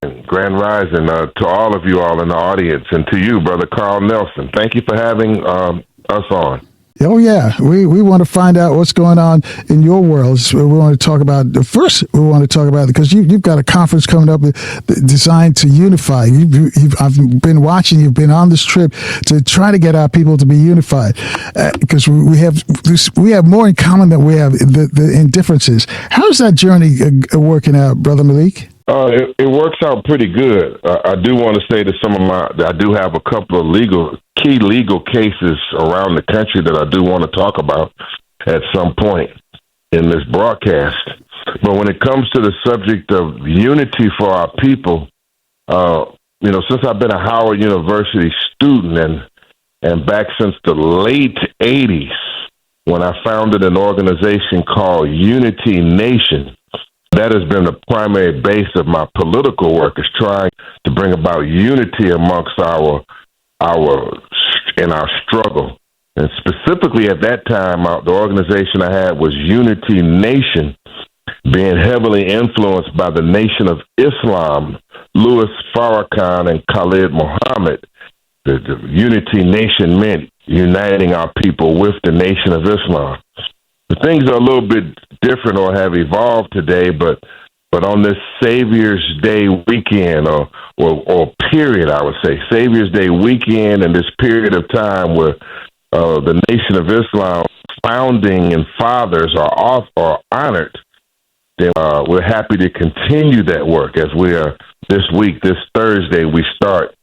Grand Rising to all of you all in the audience, and to you, Brother Carl Nelson. Thank you for having us on. Oh, yeah. We want to find out what's going on in your world. So we want to talk about, first, we want to talk about, because you've got a conference coming up designed to unify. I've been watching, you've been on this trip to try to get our people to be unified, because we have more in common than we have in differences. How's that journey working out, Brother Malik? It works out pretty good. I do want to say that I do have a couple of key legal cases around the country that I do want to talk about at some point in this broadcast. But when it comes to the subject of unity for our people, since I've been a Howard University student and back since the late 80s, when I founded an organization called Unity Nation, that has been the primary base of my political work, is trying to bring about unity amongst our struggle. And specifically at that time, the organization I had was Unity Nation, being heavily influenced by the Nation of Islam, Louis Farrakhan and Khalid Muhammad. The Unity Nation meant uniting our people with the Nation of Islam. The things are a little bit different or have evolved today, but on this Savior's Day weekend or period, I would say, Savior's Day weekend and this period of time where the Nation of Islam founding and fathers are honored, then we're happy to continue that work as we are this week, this Thursday, we start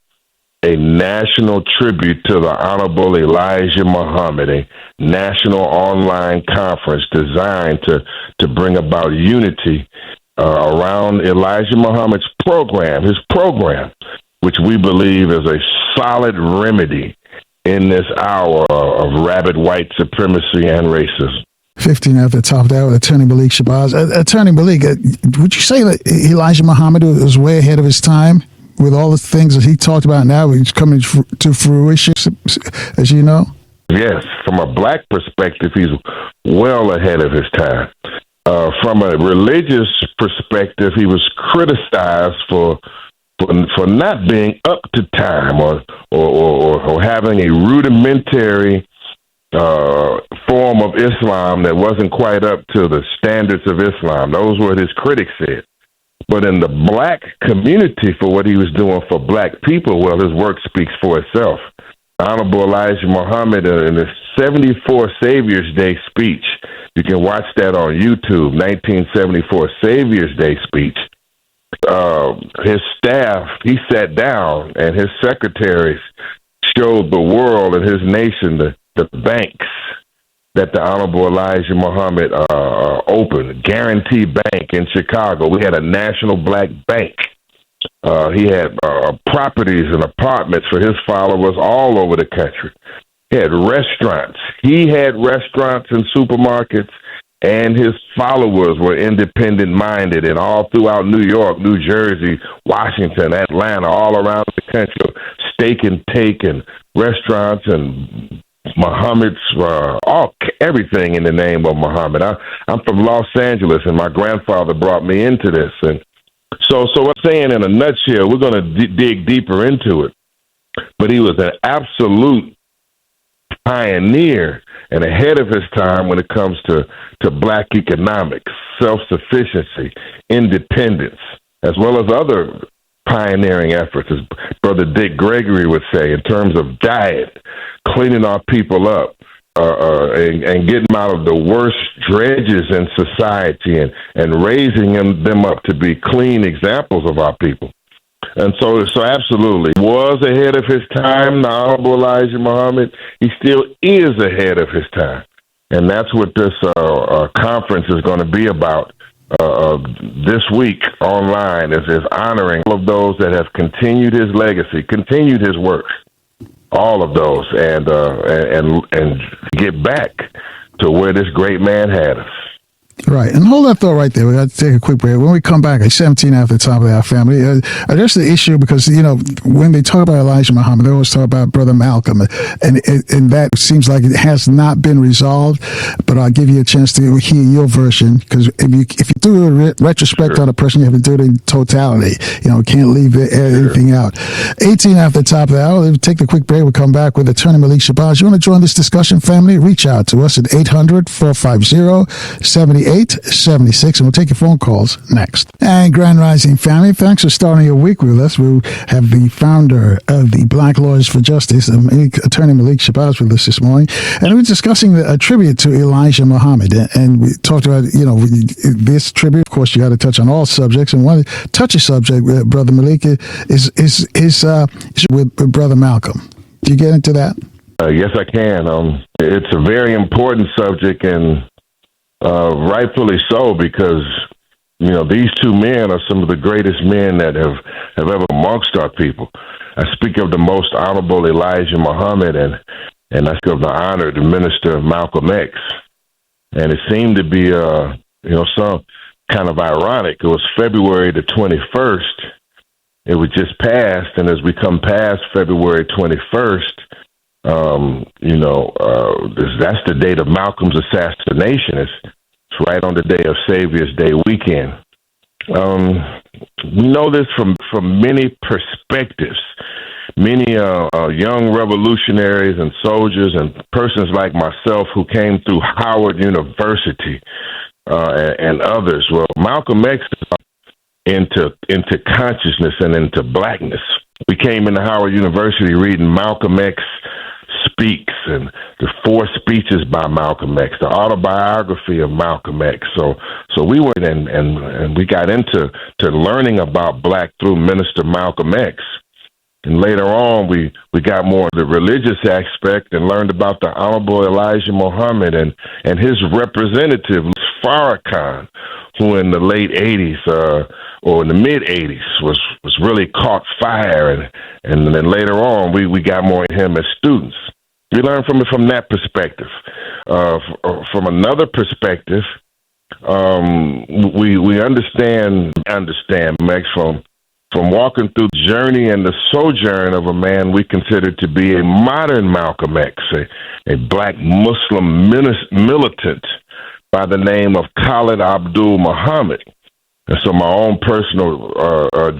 a national tribute to the Honorable Elijah Muhammad, a national online conference designed to bring about unity around Elijah Muhammad's his program, which we believe is a solid remedy in this hour of rabid white supremacy and racism. 15 at the top of that with Attorney Malik Shabazz. Attorney Malik, would you say that Elijah Muhammad was way ahead of his time? With all the things that he talked about now, it's coming to fruition, as you know? Yes, from a black perspective, he's well ahead of his time. From a religious perspective, he was criticized for not being up to time or having a rudimentary form of Islam that wasn't quite up to the standards of Islam. Those were what his critics said. But in the black community, for what he was doing for black people, well, his work speaks for itself. Honorable Elijah Muhammad in his 74 Savior's Day speech, you can watch that on YouTube, 1974 Savior's Day speech. His staff, he sat down and his secretaries showed the world and his nation the banks that the Honorable Elijah Muhammad opened, Guarantee Bank in Chicago. We had a national black bank. He had properties and apartments for his followers all over the country. He had restaurants. He had restaurants and supermarkets, and his followers were independent-minded, and all throughout New York, New Jersey, Washington, Atlanta, all around the country, steak and take and restaurants and Muhammad's, everything in the name of Muhammad. I'm from Los Angeles, and my grandfather brought me into this. And so I'm saying in a nutshell, we're going to dig deeper into it. But he was an absolute pioneer and ahead of his time when it comes to black economics, self-sufficiency, independence, as well as other pioneering efforts, as Brother Dick Gregory would say, in terms of diet, cleaning our people up, and getting them out of the worst dredges in society and raising them up to be clean examples of our people. And so absolutely was ahead of his time, the Honorable Elijah Muhammad. He still is ahead of his time. And that's what this conference is going to be about this week online, is honoring all of those that have continued his legacy, continued his work, all of those, and get back to where this great man had us. Right. And hold that thought right there. We got to take a quick break. When we come back at 17 after the top of our family, address the issue because, when they talk about Elijah Muhammad, they always talk about Brother Malcolm. And that seems like it has not been resolved. But I'll give you a chance to hear your version because if you do a retrospect on a person, you have to do it in totality. Can't leave anything out. 18 after the top of the hour. We'll take the quick break. We'll come back with Attorney Malik Shabazz. You want to join this discussion, family? Reach out to us at 800-450-7876, and we'll take your phone calls next. And Grand Rising family, thanks for starting your week with us. We'll have the founder of the Black Lawyers for Justice, Attorney Malik Shabazz, with us this morning. And we're discussing a tribute to Elijah Muhammad. And we talked about, this tribute. Of course, you got to touch on all subjects. And one touchy subject, Brother Malik, is with Brother Malcolm. Do you get into that? Yes, I can. It's a very important subject, and rightfully so, because these two men are some of the greatest men that have ever amongst our people. I speak of the most honorable Elijah Muhammad, and I speak of the honored minister Malcolm X. And it seemed to be some kind of ironic. It was February the 21st. It was just passed, and as we come past February 21st, that's the date of Malcolm's assassination. It's right on the day of Savior's Day weekend. We know this from many perspectives. Many young revolutionaries and soldiers and persons like myself who came through Howard University and others. Well, Malcolm X into consciousness and into blackness. We came into Howard University reading Malcolm X Speaks and the 4 speeches by Malcolm X, the autobiography of Malcolm X. So we went and we got into learning about black through Minister Malcolm X. And later on, we got more of the religious aspect and learned about the Honorable Elijah Muhammad and his representative, Louis Farrakhan, who in the late 80s or in the mid-80s was really caught fire. And then later on, we got more of him as students. We learned from it from that perspective. From another perspective, we understand Max, from walking through the journey and the sojourn of a man we consider to be a modern Malcolm X, a black Muslim militant by the name of Khalid Muhammad. And so my own personal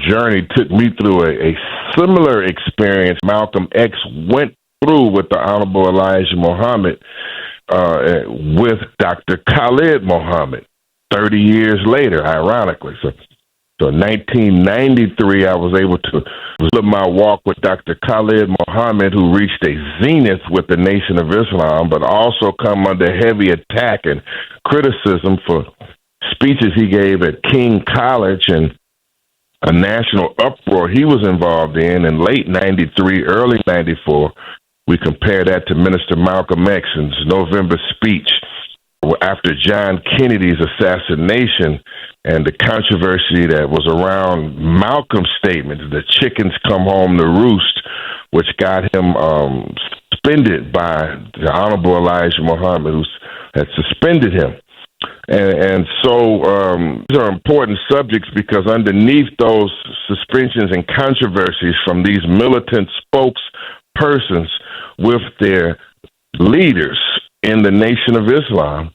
journey took me through a similar experience Malcolm X went through with the Honorable Elijah Muhammad with Dr. Khalid Muhammad 30 years later, ironically. So in 1993, I was able to live my walk with Dr. Khalid Muhammad, who reached a zenith with the Nation of Islam, but also come under heavy attack and criticism for speeches he gave at King College and a national uproar he was involved in late 93, early 94. We compare that to Minister Malcolm X's November speech after John Kennedy's assassination and the controversy that was around Malcolm's statement, the chickens come home to roost, which got him suspended by the Honorable Elijah Muhammad, who had suspended him. And so these are important subjects because underneath those suspensions and controversies from these militant spokespersons with their leaders in the Nation of Islam,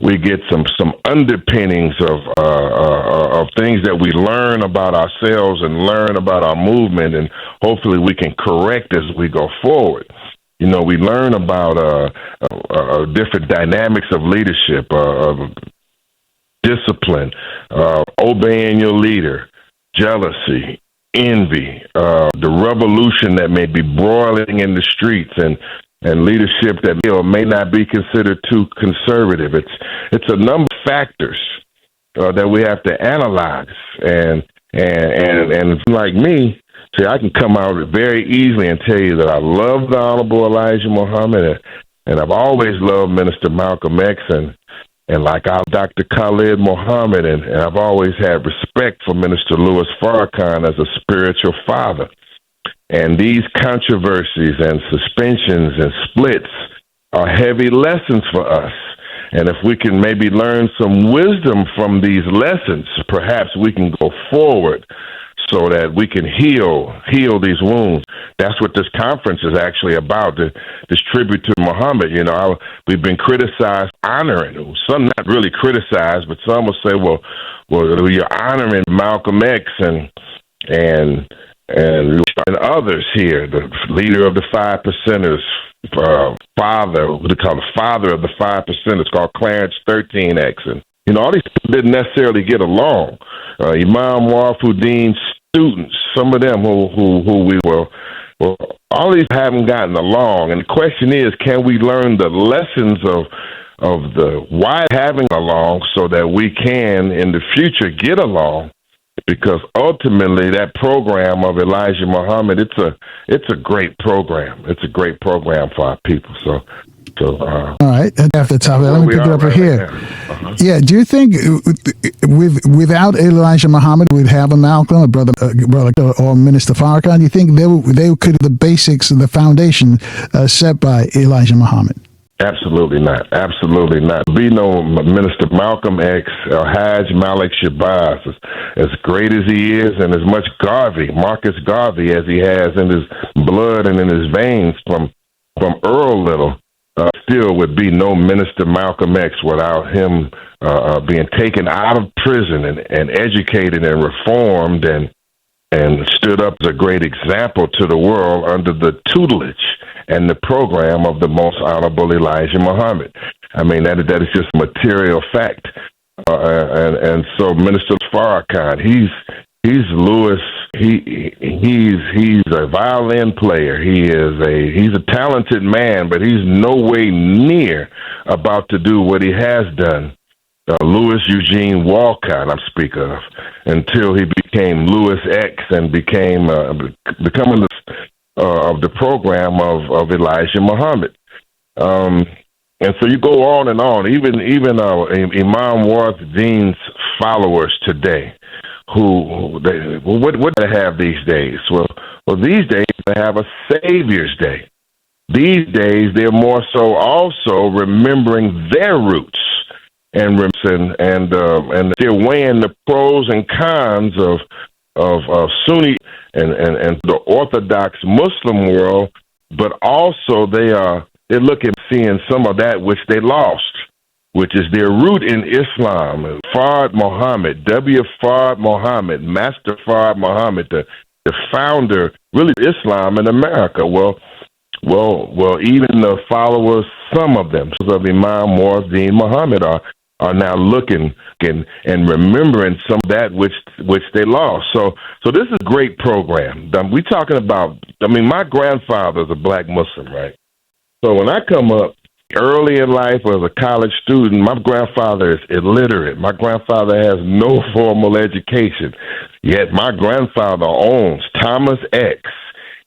we get some underpinnings of things that we learn about ourselves and learn about our movement, and hopefully we can correct as we go forward. We learn about different dynamics of leadership, discipline, obeying your leader, jealousy, envy, the revolution that may be broiling in the streets, and leadership that may or may not be considered too conservative. It's a number of factors that we have to analyze, and like me, see, I can come out very easily and tell you that I love the Honorable Elijah Muhammad, and I've always loved Minister Malcolm X, and like our Dr. Khalid Muhammad, and I've always had respect for Minister Louis Farrakhan as a spiritual father. And these controversies and suspensions and splits are heavy lessons for us. And if we can maybe learn some wisdom from these lessons, perhaps we can go forward so that we can heal these wounds. That's what this conference is actually about, this tribute to Muhammad. We've been criticized, honoring, some not really criticized, but some will say, well, you're honoring Malcolm X and others here, the leader of the 5 Percenters, father, what they call the father of the 5 Percenters, called Clarence 13X. And, all these people didn't necessarily get along. Imam Wafuddin's students, some of them who we were, well, all these haven't gotten along. And the question is, can we learn the lessons of the why having along so that we can, in the future, get along? Because ultimately, that program of Elijah Muhammad, it's a great program. It's a great program for our people. So all right, after the topic, let me pick it up here. Yeah, do you think without Elijah Muhammad, we'd have a Malcolm, a brother, or Minister Farrakhan? Do you think they could the basics and the foundation set by Elijah Muhammad? Absolutely not. Absolutely not. Be no Minister Malcolm X or Hajj Malik Shabazz, as great as he is, and as much Marcus Garvey, as he has in his blood and in his veins from Earl Little. Still would be no Minister Malcolm X without him being taken out of prison and educated and reformed and stood up as a great example to the world under the tutelage and the program of the most honorable Elijah Muhammad. I mean, that is just a material fact. And so Minister Farrakhan, he's Louis. He's a violin player. He's a talented man, but he's no way near about to do what he has done. Louis Eugene Walcott, I'm speaking of, until he became Louis X and becoming of the program of Elijah Muhammad. And so you go on and on. Even Imam Wafuddin's followers today, what do they have these days? Well, these days they have a Savior's Day. These days they're more so also remembering their roots and they're weighing the pros and cons of Sunni and the Orthodox Muslim world, but also they're looking seeing some of that which they lost, which is their root in Islam. Fard Muhammad, Fard Muhammad, Master Fard Muhammad, the founder, really, Islam in America. Well, even the followers, some of them, of Imam Wafuddin Muhammad, are now looking and remembering some of that which they lost. So this is a great program. We talking about. I mean, my grandfather's a black Muslim, right? So when I come up early in life as a college student, my grandfather is illiterate. My grandfather has no formal education. Yet my grandfather owns Thomas X.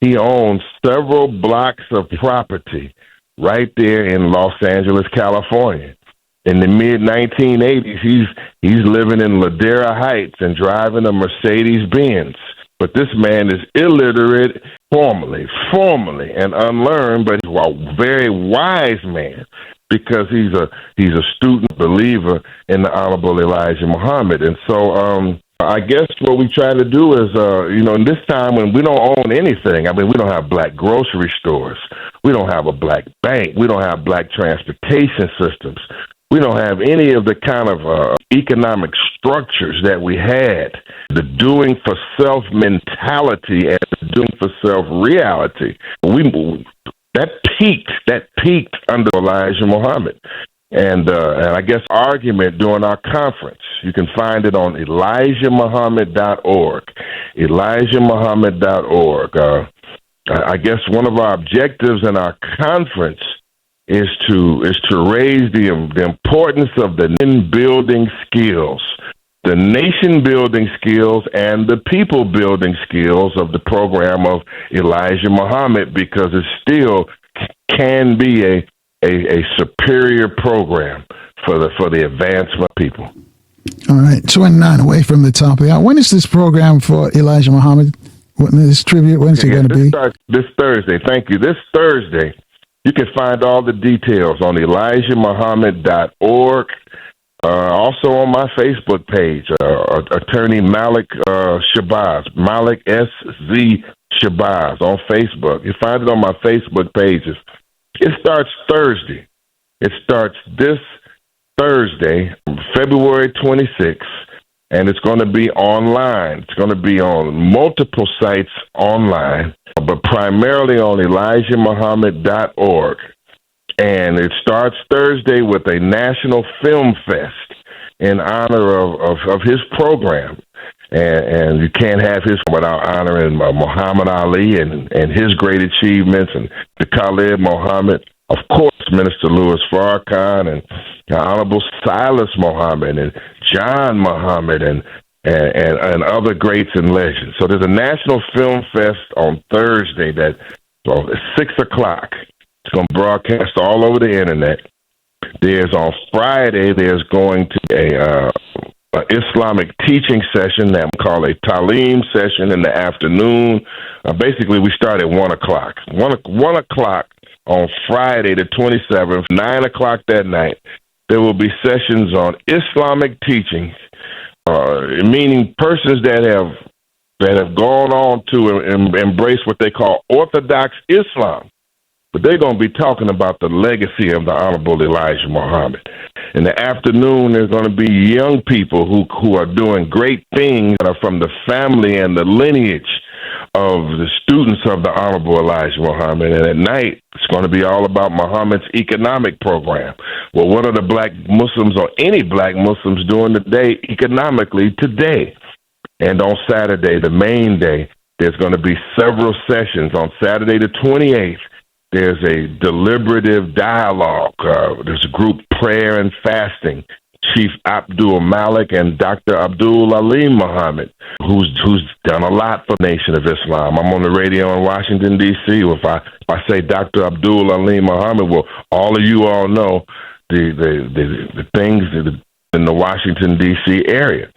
He owns several blocks of property right there in Los Angeles, California. In the mid-1980s, he's living in Ladera Heights and driving a Mercedes-Benz. But this man is illiterate formally and unlearned, but he's a very wise man because he's a student believer in the Honorable Elijah Muhammad. And so I guess what we try to do is, in this time when we don't own anything, I mean, we don't have black grocery stores. We don't have a black bank. We don't have black transportation systems. We don't have any of the kind of economic structures that we had. The doing for self mentality and the doing for self reality. That peaked under Elijah Muhammad. And I guess argument during our conference. You can find it on ElijahMuhammad.org. ElijahMuhammad.org. I guess one of our objectives in our conference is to raise the importance of the nation building skills, and the people building skills of the program of Elijah Muhammad, because it still can be a superior program for the advancement of people. All right, 29 away from the topic. When is this program for Elijah Muhammad? When is this tribute? When is it going to be? This Thursday. Thank you. This Thursday You can find all the details on ElijahMuhammad.org. Also on my Facebook page, Attorney Malik Shabazz, Malik S.Z. Shabazz on Facebook. You find it on my Facebook pages. It starts Thursday. It starts this Thursday, February 26th, and it's going to be online. It's going to be on multiple sites online, but primarily on ElijahMuhammad.org. And it starts Thursday with a National Film Fest in honor of his program. And you can't have his without honoring Muhammad Ali and his great achievements, and the Khalid Muhammad, of course, Minister Louis Farrakhan, and Honorable Silas Muhammad, and John Muhammad, and other greats and legends. So there's a National Film Fest on Thursday at 6 o'clock. It's going to broadcast all over the internet. There's on Friday, there's going to be a Islamic teaching session that we call a Talim session in the afternoon. Basically, we start at 1 o'clock. 1 o'clock on Friday the 27th, 9 o'clock that night. There will be sessions on Islamic teachings, meaning persons that have gone on to embrace what they call Orthodox Islam. But they're going to be talking about the legacy of the Honorable Elijah Muhammad. In the afternoon, there's going to be young people who are doing great things that are from the family and the lineage of the students of the Honorable Elijah Muhammad. And at night, it's going to be all about Muhammad's economic program. Well, what are the black Muslims or any black Muslims doing today economically today? And on Saturday, the main day, there's going to be several sessions. On Saturday the 28th, there's a deliberative dialogue. There's a group prayer and fasting. Chief Abdul Malik and Dr. Abdul Ali Muhammad, who's done a lot for the Nation of Islam. I'm on the radio in Washington, D.C. If I say Dr. Abdul Ali Muhammad, well, all of you all know the things in the Washington, D.C. area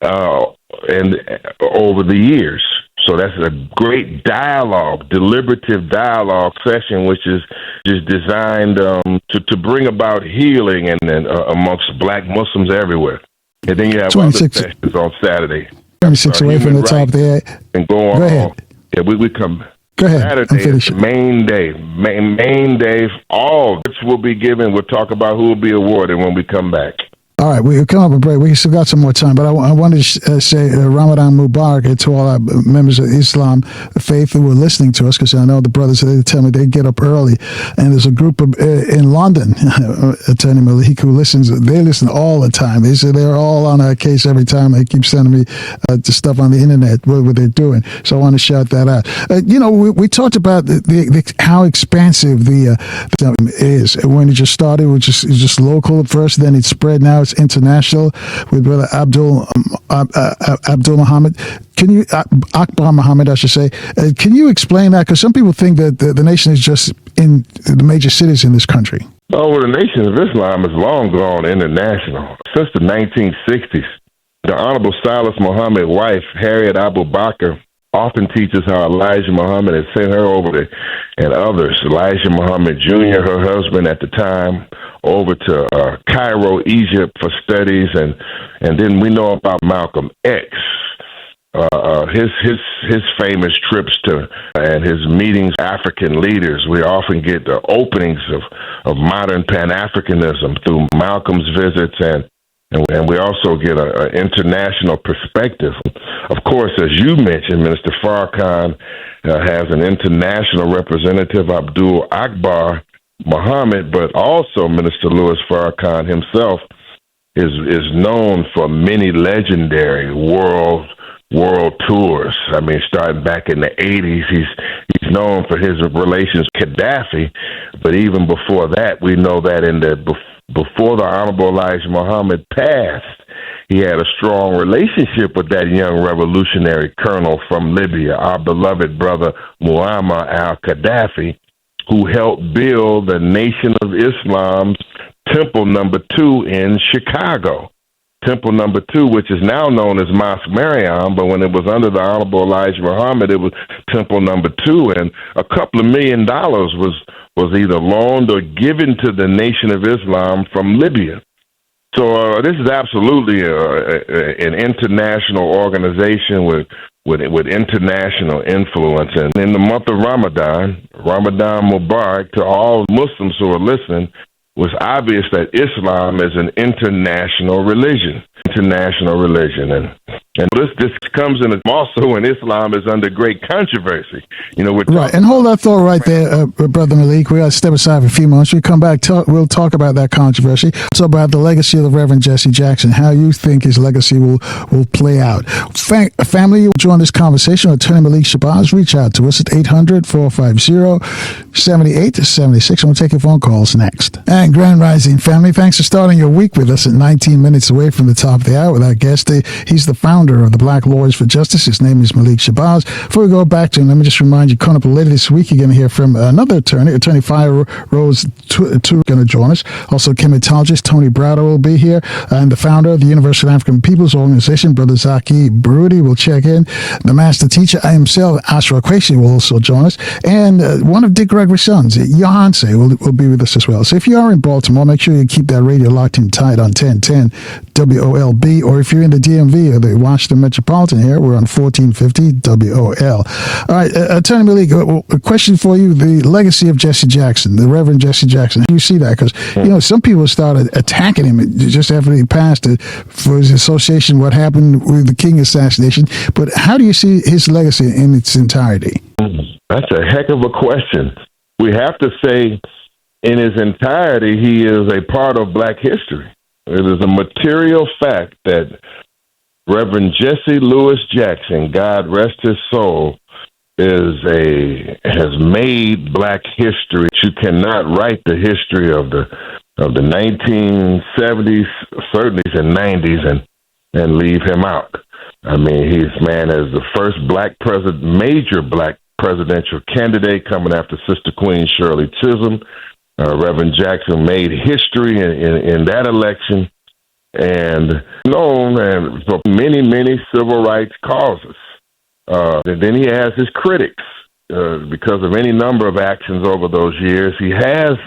and over the years. So that's a great dialogue, deliberative dialogue session, which is just designed to bring about healing and amongst black Muslims everywhere. And then you have other sessions on Saturday. 26 away from the top there. And go on. Go ahead. Yeah, we come. Go ahead. Saturday is main day. Main day. All which will be given. We'll talk about who will be awarded when we come back. All right, we'll come up a break. We still got some more time, but I wanted to say Ramadan Mubarak to all our members of Islam faith who are listening to us, because I know the brothers, they tell me they get up early. And there's a group in London, Attorney Malik, who listens. They listen all the time. They say they're all on our case every time. They keep sending me the stuff on the internet, what they're doing. So I want to shout that out. We talked about how expansive the is. When it just started, it was just local at first, then it spread. Now it's international with Brother Abdul Muhammad. Can you, Akbar Muhammad, I should say, can you explain that? Because some people think that the nation is just in the major cities in this country. Oh, well, the Nation of Islam has long gone international. Since the 1960s, the Honorable Silas Muhammad's wife, Harriet Abu Bakr, often teaches how Elijah Muhammad had sent her over to, and others, Elijah Muhammad Jr., her husband at the time, over to Cairo, Egypt for studies, and then we know about Malcolm X, his famous trips to and his meetings with African leaders. We often get the openings of modern Pan-Africanism through Malcolm's visits, and we also get an international perspective. Of course, as you mentioned, Minister Farrakhan has an international representative, Abdul Akbar Muhammad, but also Minister Louis Farrakhan himself is known for many legendary world tours. I mean, starting back in the 80s, he's known for his relations with Gaddafi, but even before that, we know that before the Honorable Elijah Muhammad passed, he had a strong relationship with that young revolutionary colonel from Libya, our beloved brother Muammar al-Gaddafi, who helped build the Nation of Islam's Temple Number 2 in Chicago. Temple Number 2, which is now known as Mosque Mariam, but when it was under the Honorable Elijah Muhammad, it was Temple Number 2, and a couple of $1 million was was either loaned or given to the Nation of Islam from Libya. So this is absolutely an international organization with international influence. And in the month of Ramadan Mubarak, to all Muslims who are listening, was obvious that Islam is an international religion. And this comes in also when Islam is under great controversy. Right, and hold that thought right there, Brother Malik. We got to step aside for a few moments. We come back, we'll talk about that controversy. So about the legacy of the Reverend Jesse Jackson, how you think his legacy will play out. Family, you join this conversation with Attorney Malik Shabazz. Reach out to us at 800-450-7876. We'll take your phone calls next. And Grand Rising family, thanks for starting your week with us at 19 minutes away from the top of the hour with our guest. He's the founder of the Black Lawyers for Justice. His name is Malik Shabazz. Before we go back to him, let me just remind you, coming up later this week, you're going to hear from another Attorney Fire Rose going to join us. Also, chematologist Tony Browder will be here, and the founder of the Universal African Peoples Organization, Brother Zaki Brudi, will check in. The master teacher himself, Ashra Kwesi, will also join us, and one of Dick Gregory's sons, Yohanse, will be with us as well. So if you are in Baltimore, make sure you keep that radio locked in tight on 1010 WOLB, or if you're in the DMV or the Washington Metropolitan area, we're on 1450 WOL. All right, Attorney Malik, a question for you: the legacy of Jesse Jackson, the Reverend Jesse Jackson. You see that because some people started attacking him just after he passed for his association, what happened with the King assassination. But how do you see his legacy in its entirety? That's a heck of a question. We have to say, in his entirety, he is a part of Black history. It is a material fact that Reverend Jesse Louis Jackson, God rest his soul, has made Black history. You cannot write the history of the 1970s, 30s, and 90s and leave him out. I mean, he's as the first major Black presidential candidate coming after Sister Queen Shirley Chisholm. Reverend Jackson made history in that election and known for many, many civil rights causes. And then he has his critics because of any number of actions over those years. He has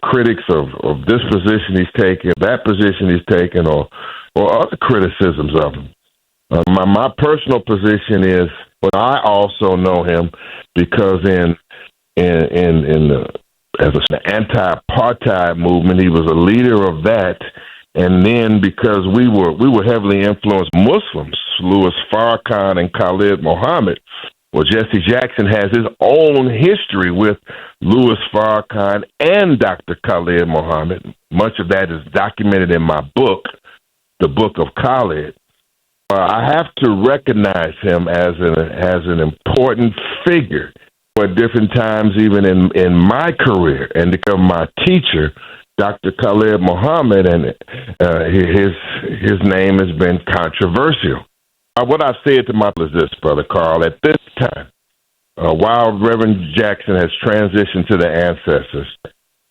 critics of this position he's taken, that position he's taken, or other criticisms of him. My personal position is, I also know him because as an anti-apartheid movement, he was a leader of that. And then because we were heavily influenced Muslims, Louis Farrakhan and Khalid Muhammad, well, Jesse Jackson has his own history with Louis Farrakhan and Dr. Khalid Muhammad. Much of that is documented in my book, The Book of Khalid. I have to recognize him as an important figure at different times, even in my career, and become my teacher, Dr. Khalid Muhammad, and his name has been controversial. What I said to my is this, Brother Carl, at this time, while Reverend Jackson has transitioned to the ancestors,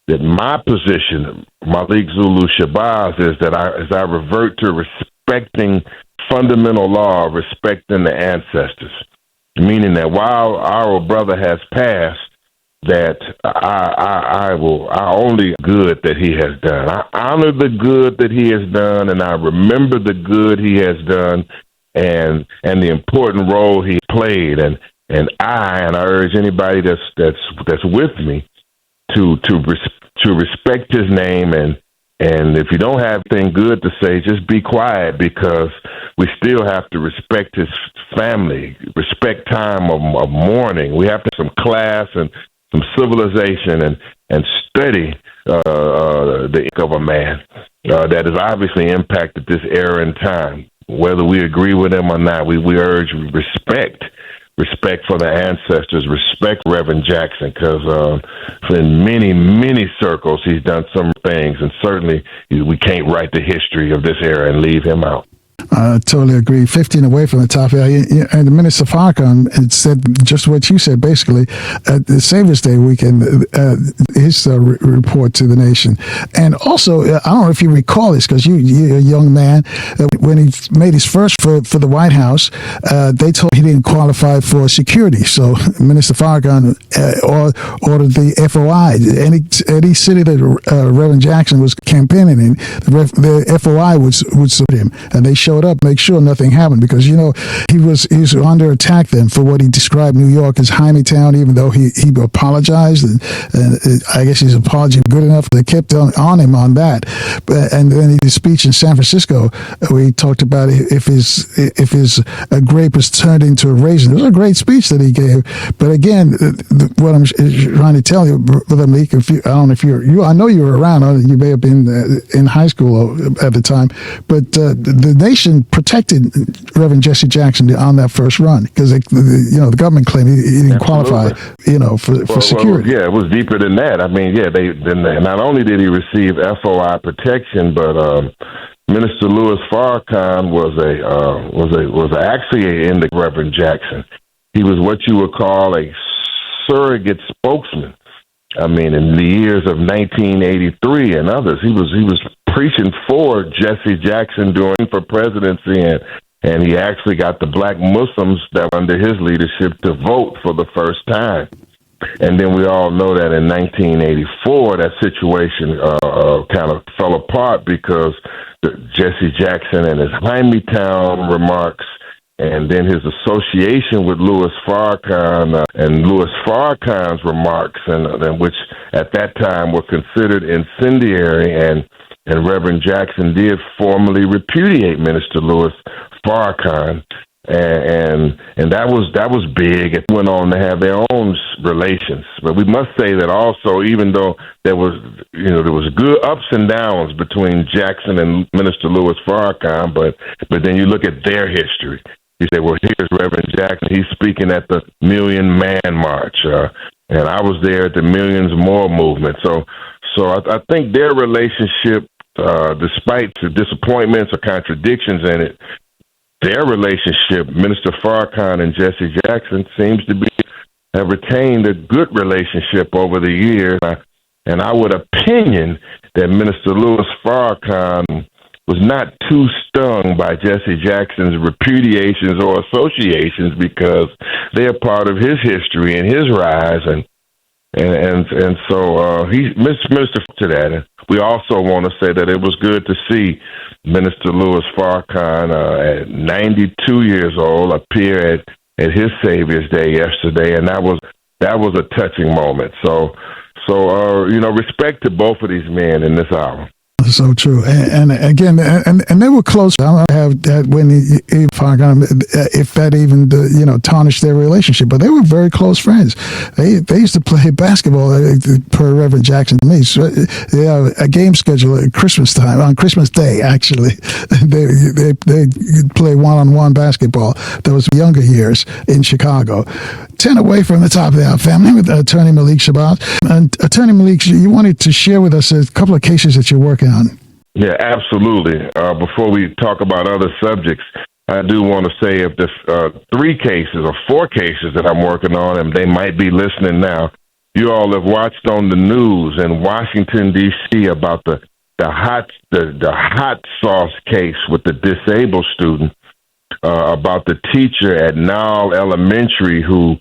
that my position, Malik Zulu Shabazz, is that as I revert to respecting fundamental law, respecting the ancestors, meaning that while our brother has passed, that I only good that he has done. I honor the good that he has done, and I remember the good he has done, and the important role he played. And I urge anybody that's with me to respect his name, and if you don't have anything good to say, just be quiet, because we still have to respect his family, respect time of mourning. We have to have some class and some civilization and study the ink of a man that has obviously impacted this era and time. Whether we agree with him or not, we urge respect for the ancestors, respect Reverend Jackson, because in many, many circles he's done some things, and certainly we can't write the history of this era and leave him out. I totally agree. 15 away from the top. And the Minister Farrakhan had said just what you said, basically, at the Savior's Day weekend, his report to the nation. And also, I don't know if you recall this, because you're a young man. When he made his first for the White House, they told him he didn't qualify for security. So Minister Farrakhan ordered the FOI. Any city that Reverend Jackson was campaigning in, the FOI would support him. And they showed up, make sure nothing happened, because he was under attack then for what he described New York as Town, even though he apologized, and I guess his apology was good enough. They kept on him on that. And then his speech in San Francisco, where he talked about if his grape was turned into a raisin. It was a great speech that he gave. But again, what I'm trying to tell you, Brother Malik, I don't know if I know you were around. You may have been in high school at the time, but the nation protected Reverend Jesse Jackson on that first run, because the government claimed he didn't qualify, for security. It was deeper than that. I mean, not only did he receive FOI protection, but Minister Louis Farrakhan was actually in the Reverend Jackson. He was what you would call a surrogate spokesman. I mean, in the years of 1983 and others, he was preaching for Jesse Jackson for presidency, and he actually got the black Muslims that were under his leadership to vote for the first time. And then we all know that in 1984, that situation kind of fell apart because Jesse Jackson and his Town remarks, and then his association with Louis Farrakhan and Louis Farrakhan's remarks, and which at that time were considered incendiary, and Reverend Jackson did formally repudiate Minister Louis Farrakhan, and that was big. It went on to have their own relations, but we must say that also, even though there was good ups and downs between Jackson and Minister Louis Farrakhan, but then you look at their history. You say, well, here's Reverend Jackson. He's speaking at the Million Man March, and I was there at the Millions More movement. So I think their relationship, despite the disappointments or contradictions in it, their relationship, Minister Farrakhan and Jesse Jackson, seems to have retained a good relationship over the years. And I would opinion that Minister Louis Farrakhan was not too stung by Jesse Jackson's repudiations or associations, because they're part of his history and his rise, and so he's Minister to that. And we also want to say that it was good to see Minister Louis Farrakhan at 92 years old appear at his Savior's Day yesterday, and that was a touching moment. So respect to both of these men in this hour. So true, and again, and they were close. I don't have that when if that even tarnished their relationship, but they were very close friends. They used to play basketball per Reverend Jackson to me. So they have a game schedule at Christmas time, on Christmas Day. Actually, they play one-on-one basketball. Those younger years in Chicago. 10 away from the top of the hour, family, with Attorney Malik Shabazz. And Attorney Malik, you wanted to share with us a couple of cases that you're working on. Yeah, absolutely. Before we talk about other subjects, I do want to say if there's 3 cases or 4 cases that I'm working on, and they might be listening now, you all have watched on the news in Washington, D.C. about the hot sauce case with the disabled student, about the teacher at Nile Elementary who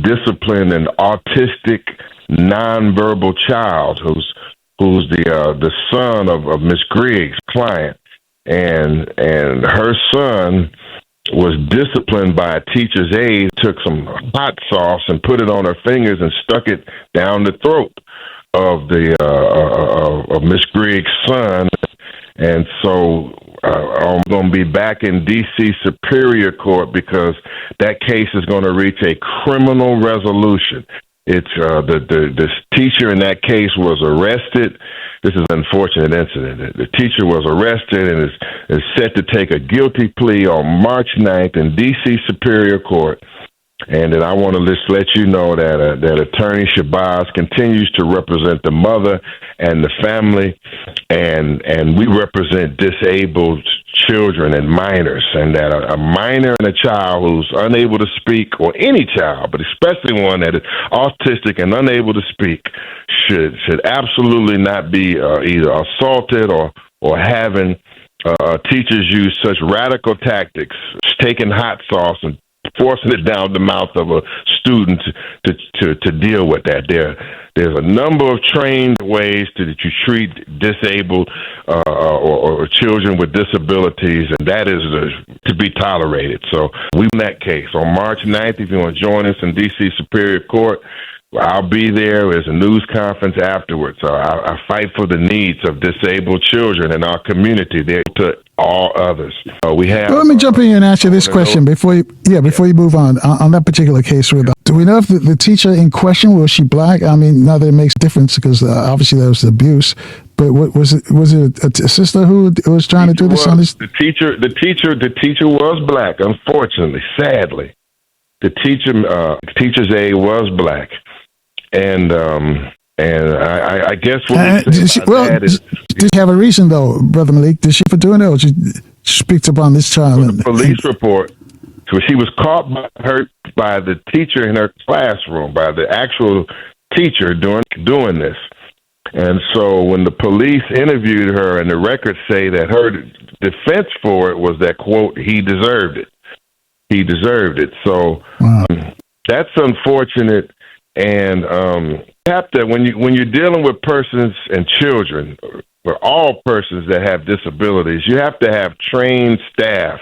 disciplined an autistic, nonverbal child who's the son of Miss Griggs' client, and her son was disciplined by a teacher's aide, took some hot sauce and put it on her fingers and stuck it down the throat of of Miss Griggs' son. And so I'm going to be back in D.C. Superior Court because that case is going to reach a criminal resolution. It's the teacher in that case was arrested. This is an unfortunate incident. The teacher was arrested and is set to take a guilty plea on March 9th in D.C. Superior Court. And then I want to just let you know that Attorney Shabazz continues to represent the mother and the family, and we represent disabled children and minors, and that a minor and a child who's unable to speak, or any child, but especially one that is autistic and unable to speak, should absolutely not be either assaulted or having teachers use such radical tactics, taking hot sauce and forcing it down the mouth of a student to deal with that. There's a number of trained ways that you treat disabled or children with disabilities, and that is to be tolerated. So we in that case on March 9th, if you want to join us in D.C. Superior Court, I'll be there. There's a news conference afterwards. I fight for the needs of disabled children in our community. They're to all others. We have. Well, let me jump in and ask you this question before you move on that particular case. Do we know if the teacher in question, was she black? I mean, now that it makes a difference because obviously there was abuse. But was it a sister who was trying to do this on this? The teacher was black. Unfortunately, sadly, the teacher's aide was black. And I guess what did she have a reason though, Brother Malik? Did she for doing it, or she speaks upon this child? The police report. So she was caught by the teacher in her classroom, by the actual teacher doing this. And so when the police interviewed her, and the records say that her defense for it was that, quote, he deserved it. He deserved it. So wow. That's unfortunate. And you have to, when you're dealing with persons and children, or all persons that have disabilities, you have to have trained staff.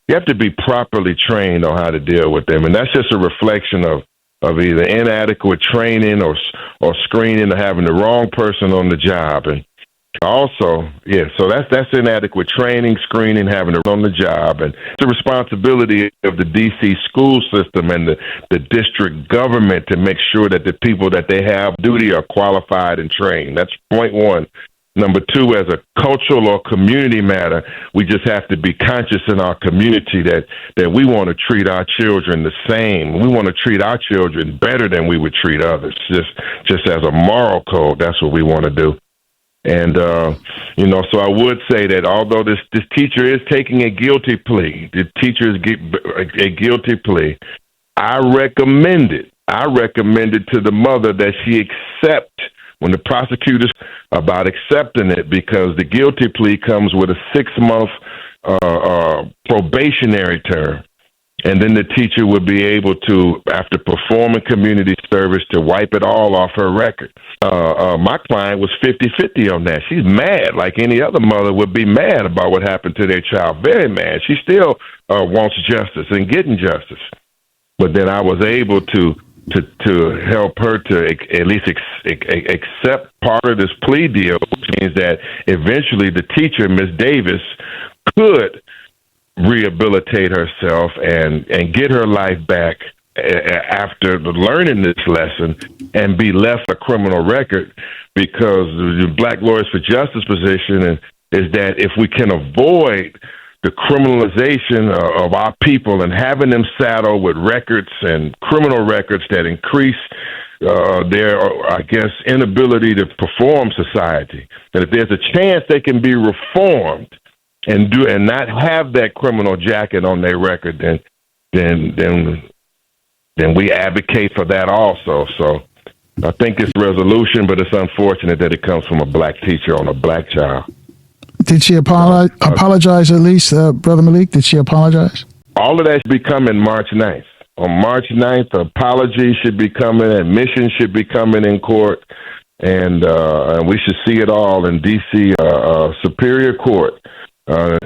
You have to be properly trained on how to deal with them, and that's just a reflection of either inadequate training or screening, or having the wrong person on the job. And also, so that's inadequate training, screening, having it on the job, and it's the responsibility of the D.C. school system and the district government to make sure that the people that they have duty are qualified and trained. That's point one. Number two, as a cultural or community matter, we just have to be conscious in our community that we want to treat our children the same. We want to treat our children better than we would treat others, just as a moral code. That's what we want to do. And, so I would say that although this teacher is taking a guilty plea, the teacher is a guilty plea, I recommend it to the mother that she accept when the prosecutor's about accepting it, because the guilty plea comes with a 6-month probationary term. And then the teacher would be able to, after performing community service, to wipe it all off her record. My client was 50-50 on that. She's mad, like any other mother would be mad about what happened to their child. Very mad. She still wants justice and getting justice. But then I was able to help her to at least accept part of this plea deal, which means that eventually the teacher, Ms. Davis, could rehabilitate herself and get her life back after learning this lesson and be left a criminal record, because the Black Lawyers for Justice position is that if we can avoid the criminalization of our people and having them saddled with records and criminal records that increase their, I guess, inability to perform society, that if there's a chance they can be reformed and not have that criminal jacket on their record, then we advocate for that also. So I think it's a resolution, but it's unfortunate that it comes from a black teacher on a black child. Did she apologize at least, Brother Malik? Did she apologize? All of that should be coming March 9th. On March 9th, apology should be coming, admission should be coming in court, and we should see it all in D.C. Superior Court on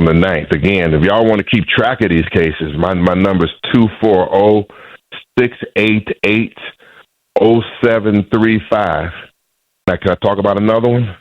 the 9th. Again, if y'all want to keep track of these cases, my number is 240-688-0735. Now, can I talk about another one?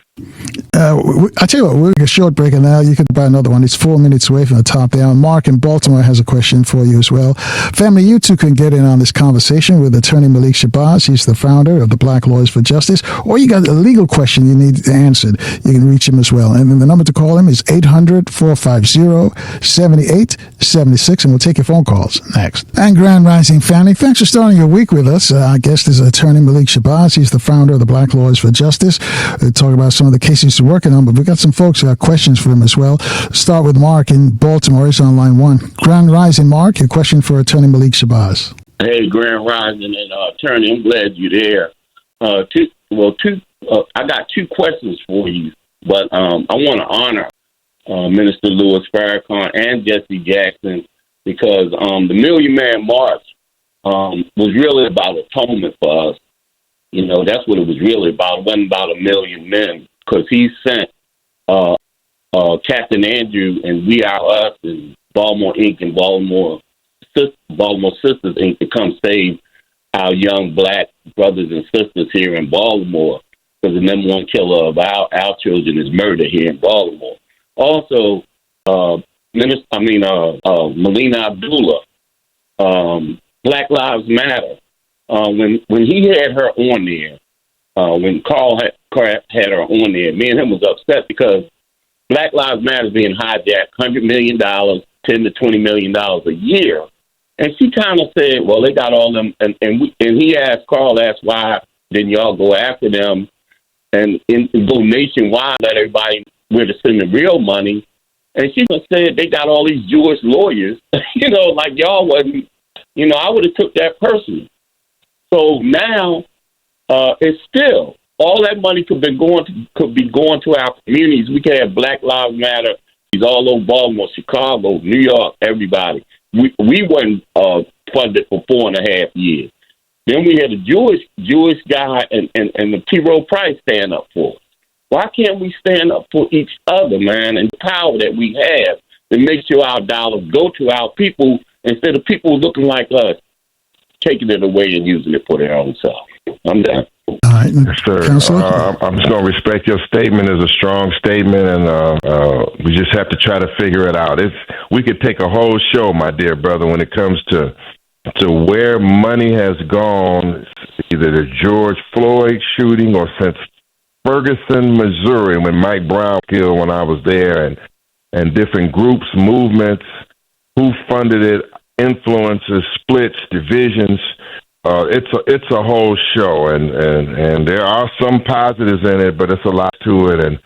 I tell you what, we'll take a short break, and now you can buy another one. It's 4 minutes away from the top there. Mark in Baltimore has a question for you as well. Family, you too can get in on this conversation with attorney Malik Shabazz. He's the founder of the Black Lawyers for Justice. Or you got a legal question you need answered, you can reach him as well. And then the number to call him is 800-450-7876, and we'll take your phone calls next. And Grand Rising family, thanks for starting your week with us. Our guest is attorney Malik Shabazz. He's the founder of the Black Lawyers for Justice. We'll talk about some of the cases he's working on, but we've got some folks who have questions for him as well. Start with Mark in Baltimore. He's on line one. Grand Rising, Mark, your question for attorney Malik Shabazz. Hey, Grand Rising and attorney, I'm glad you're there. I got two questions for you, but I want to honor Minister Louis Farrakhan and Jesse Jackson because the Million Man March was really about atonement for us. You know, that's what it was really about. It wasn't about a million men because he sent Captain Andrew and We Are Us and Baltimore Inc. and Baltimore Sisters Inc. to come save our young black brothers and sisters here in Baltimore because the number one killer of our children is murder here in Baltimore. Also, Melina Abdullah, Black Lives Matter. When he had her on there, when Carl had her on there, me and him was upset because Black Lives Matter is being hijacked $100 million, $10 to $20 million a year. And she kind of said, well, they got all them. And he asked, Carl asked, why didn't y'all go after them and go nationwide, let everybody where to send the real money? And she said, they got all these Jewish lawyers, like y'all wasn't, I would have took that personally. So now it's still, all that money could be going to our communities. We could have Black Lives Matter. He's all over Baltimore, Chicago, New York, everybody. We weren't funded for 4.5 years. Then we had a Jewish guy and the T. Rowe Price stand up for us. Why can't we stand up for each other, man, and the power that we have to make sure our dollars go to our people instead of people looking like us, taking it away and using it for their own self? I'm done. All right, yes, sir. I'm just going to respect your statement as a strong statement, and we just have to try to figure it out. We could take a whole show, my dear brother, when it comes to where money has gone, either the George Floyd shooting or since Ferguson, Missouri, when Mike Brown killed when I was there, and different groups, movements, who funded it, influences, splits, divisions. It's a whole show, and there are some positives in it, but it's a lot to it, and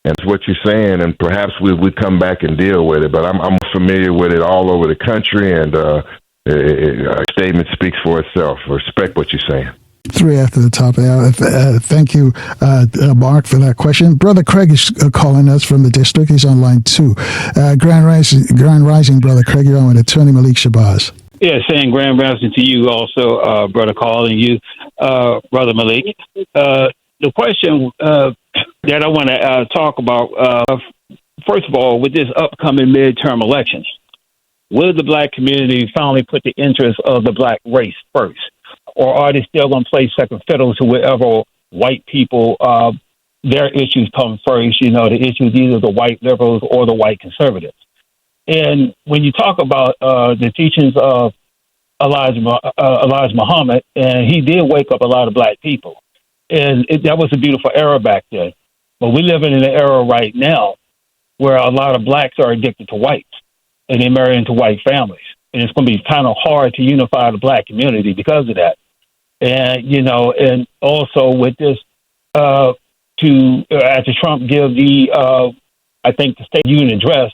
it's what you're saying, and perhaps we come back and deal with it. But I'm familiar with it all over the country, and a statement speaks for itself. Respect what you're saying. 3 after the top of the hour. Thank you, Mark, for that question. Brother Craig is calling us from the district. He's on line 2. Grand Rising, Brother Craig. You're on with attorney Malik Shabazz. Yeah, saying Grand Rising to you also, Brother Carl, and you, Brother Malik. The question that I want to talk about, first of all, with this upcoming midterm elections, will the black community finally put the interests of the black race first? Or are they still going to play second fiddle to whatever white people, their issues come first, the issues either the white liberals or the white conservatives? And when you talk about the teachings of Elijah Muhammad, and he did wake up a lot of black people. And that was a beautiful era back then. But we live in an era right now where a lot of blacks are addicted to whites, and they marry into white families. And it's going to be kind of hard to unify the black community because of that. And, and also with this, after Trump give the State Union address,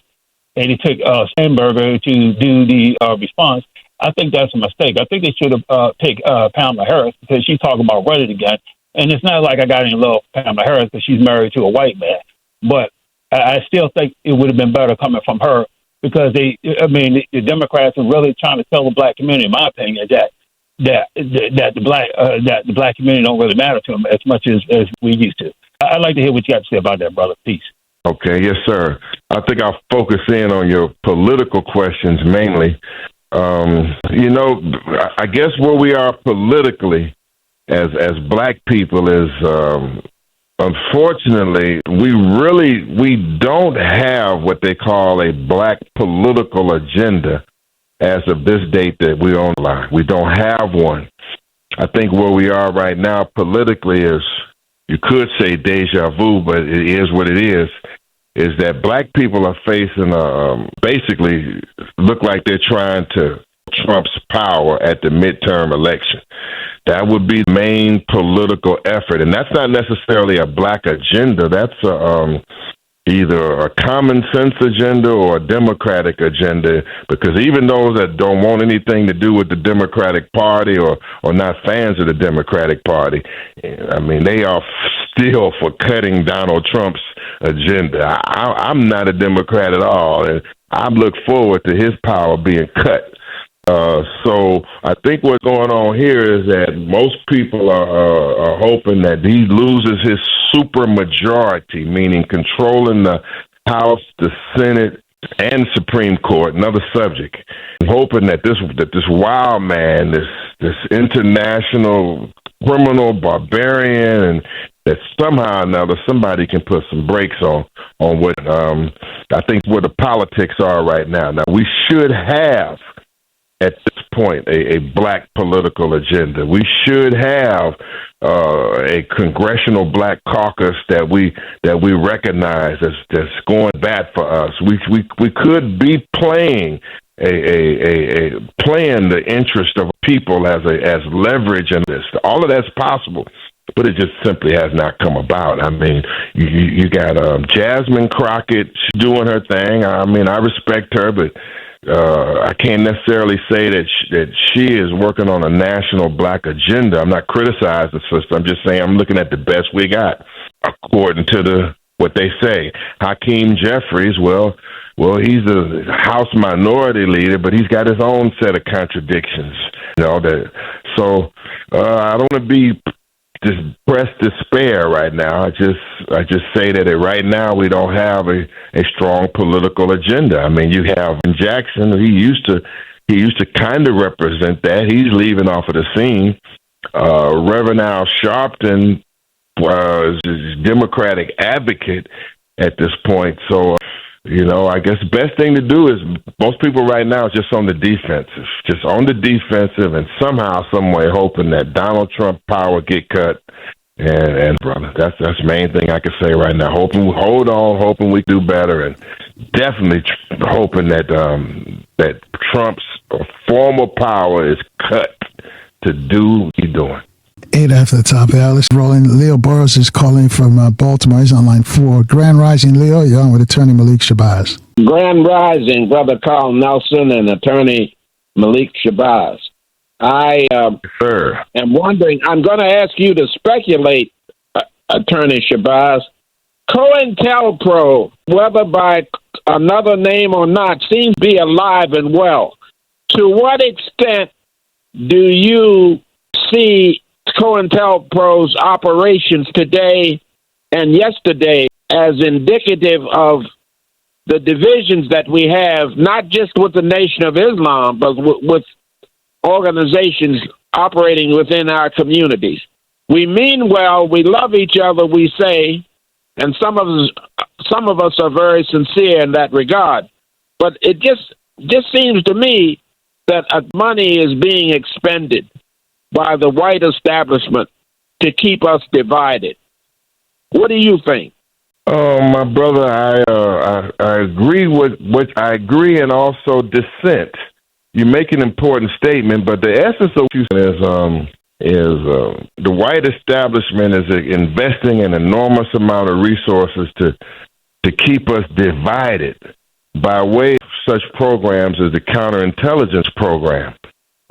and he took Steinberger to do the response, I think that's a mistake. I think they should have picked Pamela Harris because she's talking about running again. And it's not like I got any love for Pamela Harris because she's married to a white man. But I still think it would have been better coming from her because the Democrats are really trying to tell the black community, in my opinion, that the black community don't really matter to them as much as we used to. I'd like to hear what you got to say about that, brother. Peace. Okay, yes, sir. I think I'll focus in on your political questions mainly. I guess where we are politically as black people is unfortunately, we don't have what they call a black political agenda as of this date that we're online. We don't have one. I think where we are right now politically is, you could say deja vu, but it is what it is that black people are facing, basically look like they're trying to Trump's power at the midterm election. That would be the main political effort. And that's not necessarily a black agenda. That's either a common sense agenda or a Democratic agenda, because even those that don't want anything to do with the Democratic Party or not fans of the Democratic Party, I mean, they are still for cutting Donald Trump's agenda. I'm not a Democrat at all, and I look forward to his power being cut. So I think what's going on here is that most people are hoping that he loses his super majority, meaning controlling the House, the Senate, and Supreme Court, another subject. Hoping that this wild man, this international criminal barbarian, and that somehow or another somebody can put some brakes on what I think where the politics are right now. Now we should have, at this point, a black political agenda. We should have a congressional black caucus that we recognize that's going bad for us. We could be playing playing the interest of people as leverage in this. All of that's possible, but it just simply has not come about. I mean, you got Jasmine Crockett doing her thing. I mean, I respect her, but I can't necessarily say that she is working on a national black agenda. I'm not criticizing the system. I'm just saying I'm looking at the best we got, according to what they say. Hakeem Jeffries, well, he's a House Minority Leader, but he's got his own set of contradictions. You know that. So I don't want to be just press despair right now. I just say that right now we don't have a strong political agenda. I mean, you have Jackson. He used to kind of represent that. He's leaving off of the scene. Reverend Al Sharpton was a Democratic advocate at this point. So, I guess the best thing to do is most people right now is just on the defensive, and somehow, some way, hoping that Donald Trump power get cut. And brother, that's the main thing I can say right now. Hoping we do better, and definitely hoping that Trump's former power is cut to do what he's doing. 8 after the top of the hour. Let's roll in. Leo Burrows is calling from Baltimore. He's on line 4. Grand Rising, Leo. You're on with attorney Malik Shabazz. Grand Rising, Brother Carl Nelson and attorney Malik Shabazz. I am wondering, I'm going to ask you to speculate, attorney Shabazz. COINTELPRO, whether by another name or not, seems to be alive and well. To what extent do you see COINTELPRO's operations today and yesterday as indicative of the divisions that we have, not just with the Nation of Islam, but with organizations operating within our communities? We mean well, we love each other, we say, and some of us are very sincere in that regard. But it just seems to me that money is being expended by the white establishment to keep us divided. What do you think? My brother, I agree with what I agree and also dissent. You make an important statement, but the essence of what you said is the white establishment is investing an enormous amount of resources to keep us divided by way of such programs as the counterintelligence program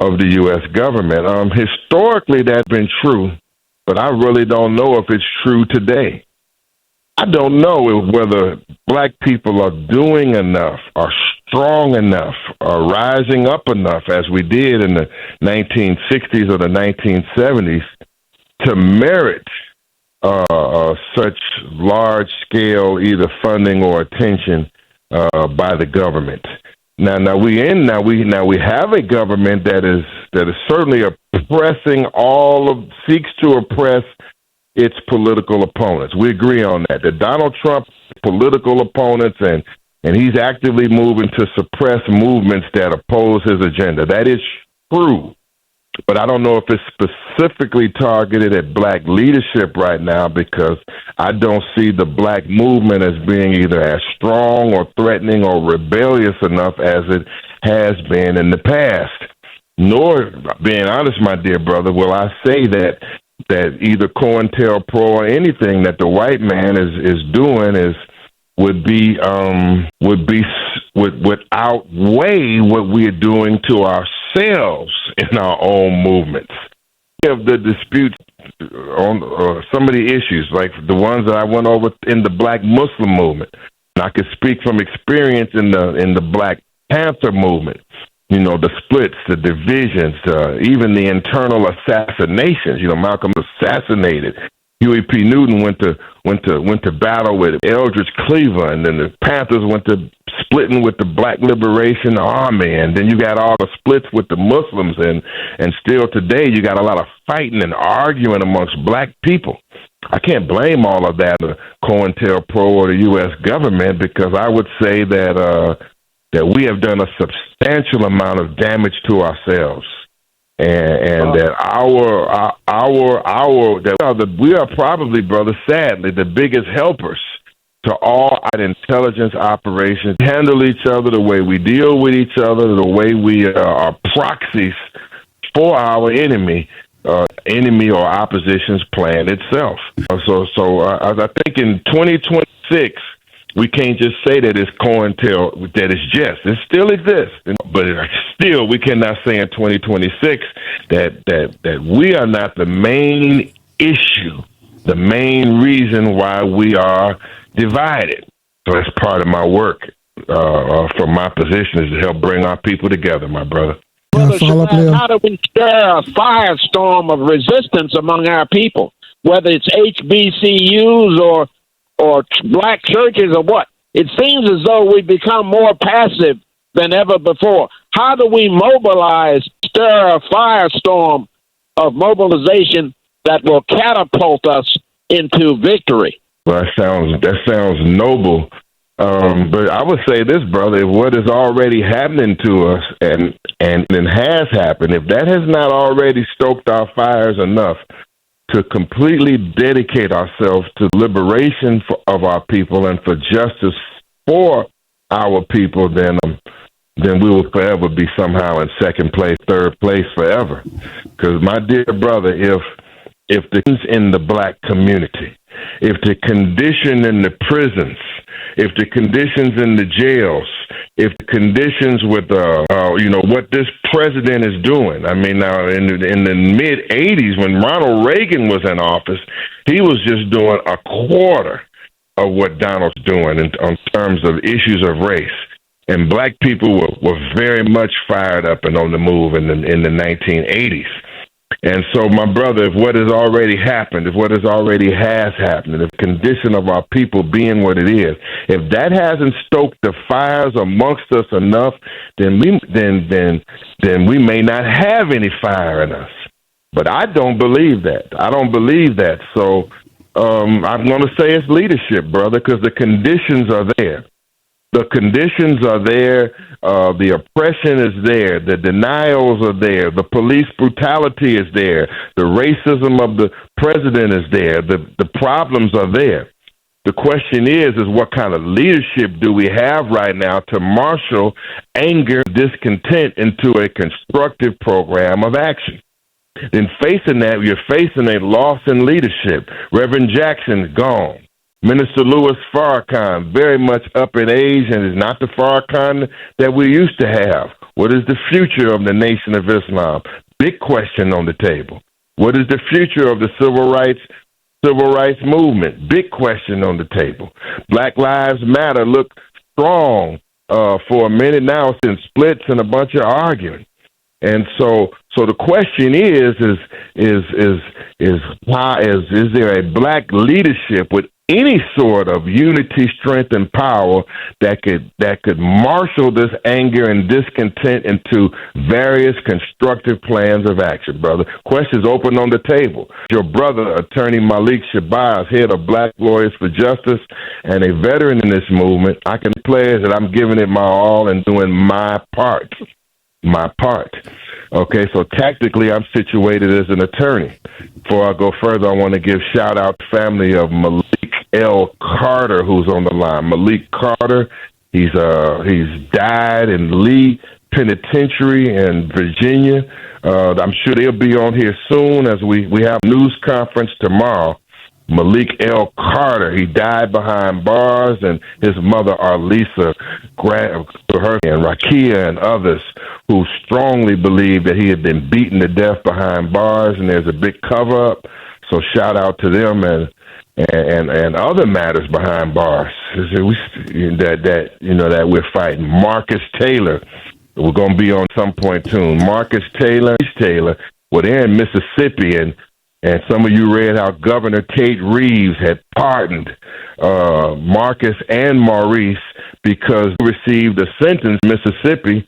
of the U.S. government. Historically, that's been true, but I really don't know if it's true today. I don't know whether black people are doing enough, are strong enough, are rising up enough, as we did in the 1960s or the 1970s, to merit such large-scale either funding or attention by the government. Now we have a government that is certainly seeks to oppress its political opponents. We agree on that. That Donald Trump's political opponents and he's actively moving to suppress movements that oppose his agenda. That is true. But I don't know if it's specifically targeted at black leadership right now, because I don't see the black movement as being either as strong or threatening or rebellious enough as it has been in the past. Nor, being honest, my dear brother, will I say that either COINTELPRO or anything that the white man is doing would outweigh what we're doing to ourselves in our own movements. We have the disputes on some of the issues, like the ones that I went over in the Black Muslim movement. And I could speak from experience in the Black Panther movement. You know, the splits, the divisions, even the internal assassinations. You know, Malcolm was assassinated. Huey P. Newton went to battle with Eldridge Cleaver, and then the Panthers went to splitting with the Black Liberation Army, and then you got all the splits with the Muslims, and still today you got a lot of fighting and arguing amongst black people. I can't blame all of that on COINTELPRO or the U.S. government, because I would say that we have done a substantial amount of damage to ourselves. And that we are probably, brother, sadly, the biggest helpers to all our intelligence operations, handle each other, the way we deal with each other, the way we are proxies for our enemy or opposition's plan itself. So I think in 2026, we can't just say that it's COINTEL, that it's just. It still exists. But still, we cannot say in 2026 that we are not the main issue, the main reason why we are divided. So that's part of my work from my position, is to help bring our people together, my brother. Brother Shabazz, how do we stir a firestorm of resistance among our people, whether it's HBCUs or black churches or what? It seems as though we've become more passive than ever before. How do we mobilize, stir a firestorm of mobilization that will catapult us into victory? Well, that sounds noble. But I would say this, brother, if what is already happening to us and has happened, if that has not already stoked our fires enough to completely dedicate ourselves to liberation of our people and for justice for our people, then we will forever be somehow in second place, third place forever. Because, my dear brother, if the in the black community, if the condition in the prisons, if the conditions in the jails, if the conditions with what this president is doing. I mean, now in the mid '80s, when Ronald Reagan was in office, he was just doing a quarter of what Donald's doing on terms of issues of race. And black people were very much fired up and on the move in the 1980s. And so, my brother, if what has already happened, if what has already has happened, if the condition of our people being what it is, if that hasn't stoked the fires amongst us enough, then we may not have any fire in us. But I don't believe that. So I'm going to say it's leadership, brother, because the conditions are there. The conditions are there. The oppression is there. The denials are there. The police brutality is there. The racism of the president is there. The problems are there. The question is what kind of leadership do we have right now to marshal anger, discontent into a constructive program of action? Then facing that, you're facing a loss in leadership. Reverend Jackson's gone. Minister Louis Farrakhan, very much up in age, and is not the Farrakhan that we used to have. What is the future of the Nation of Islam? Big question on the table. What is the future of the civil rights movement? Big question on the table. Black Lives Matter look strong for a minute now, since splits and a bunch of arguing. And so the question is there a black leadership with any sort of unity, strength, and power that could marshal this anger and discontent into various constructive plans of action, brother. Questions open on the table. Your brother, Attorney Malik Shabazz, head of Black Lawyers for Justice and a veteran in this movement, I can pledge that I'm giving it my all and doing my part. My part. Okay, so tactically, I'm situated as an attorney. Before I go further, I want to give shout out to the family of Malik L. Carter, who's on the line. Malik Carter, he's died in Lee Penitentiary in Virginia. I'm sure they'll be on here soon as we have a news conference tomorrow. Malik L. Carter, he died behind bars, and his mother, Arlisa, her and Rakia and others who strongly believe that he had been beaten to death behind bars, and there's a big cover-up. So shout out to them and other matters behind bars that we're fighting. Marcus Taylor, we're going to be on some point soon. Marcus Taylor, well, they're in Mississippi, and some of you read how Governor Tate Reeves had pardoned Marcus and Maurice because they received a sentence in Mississippi,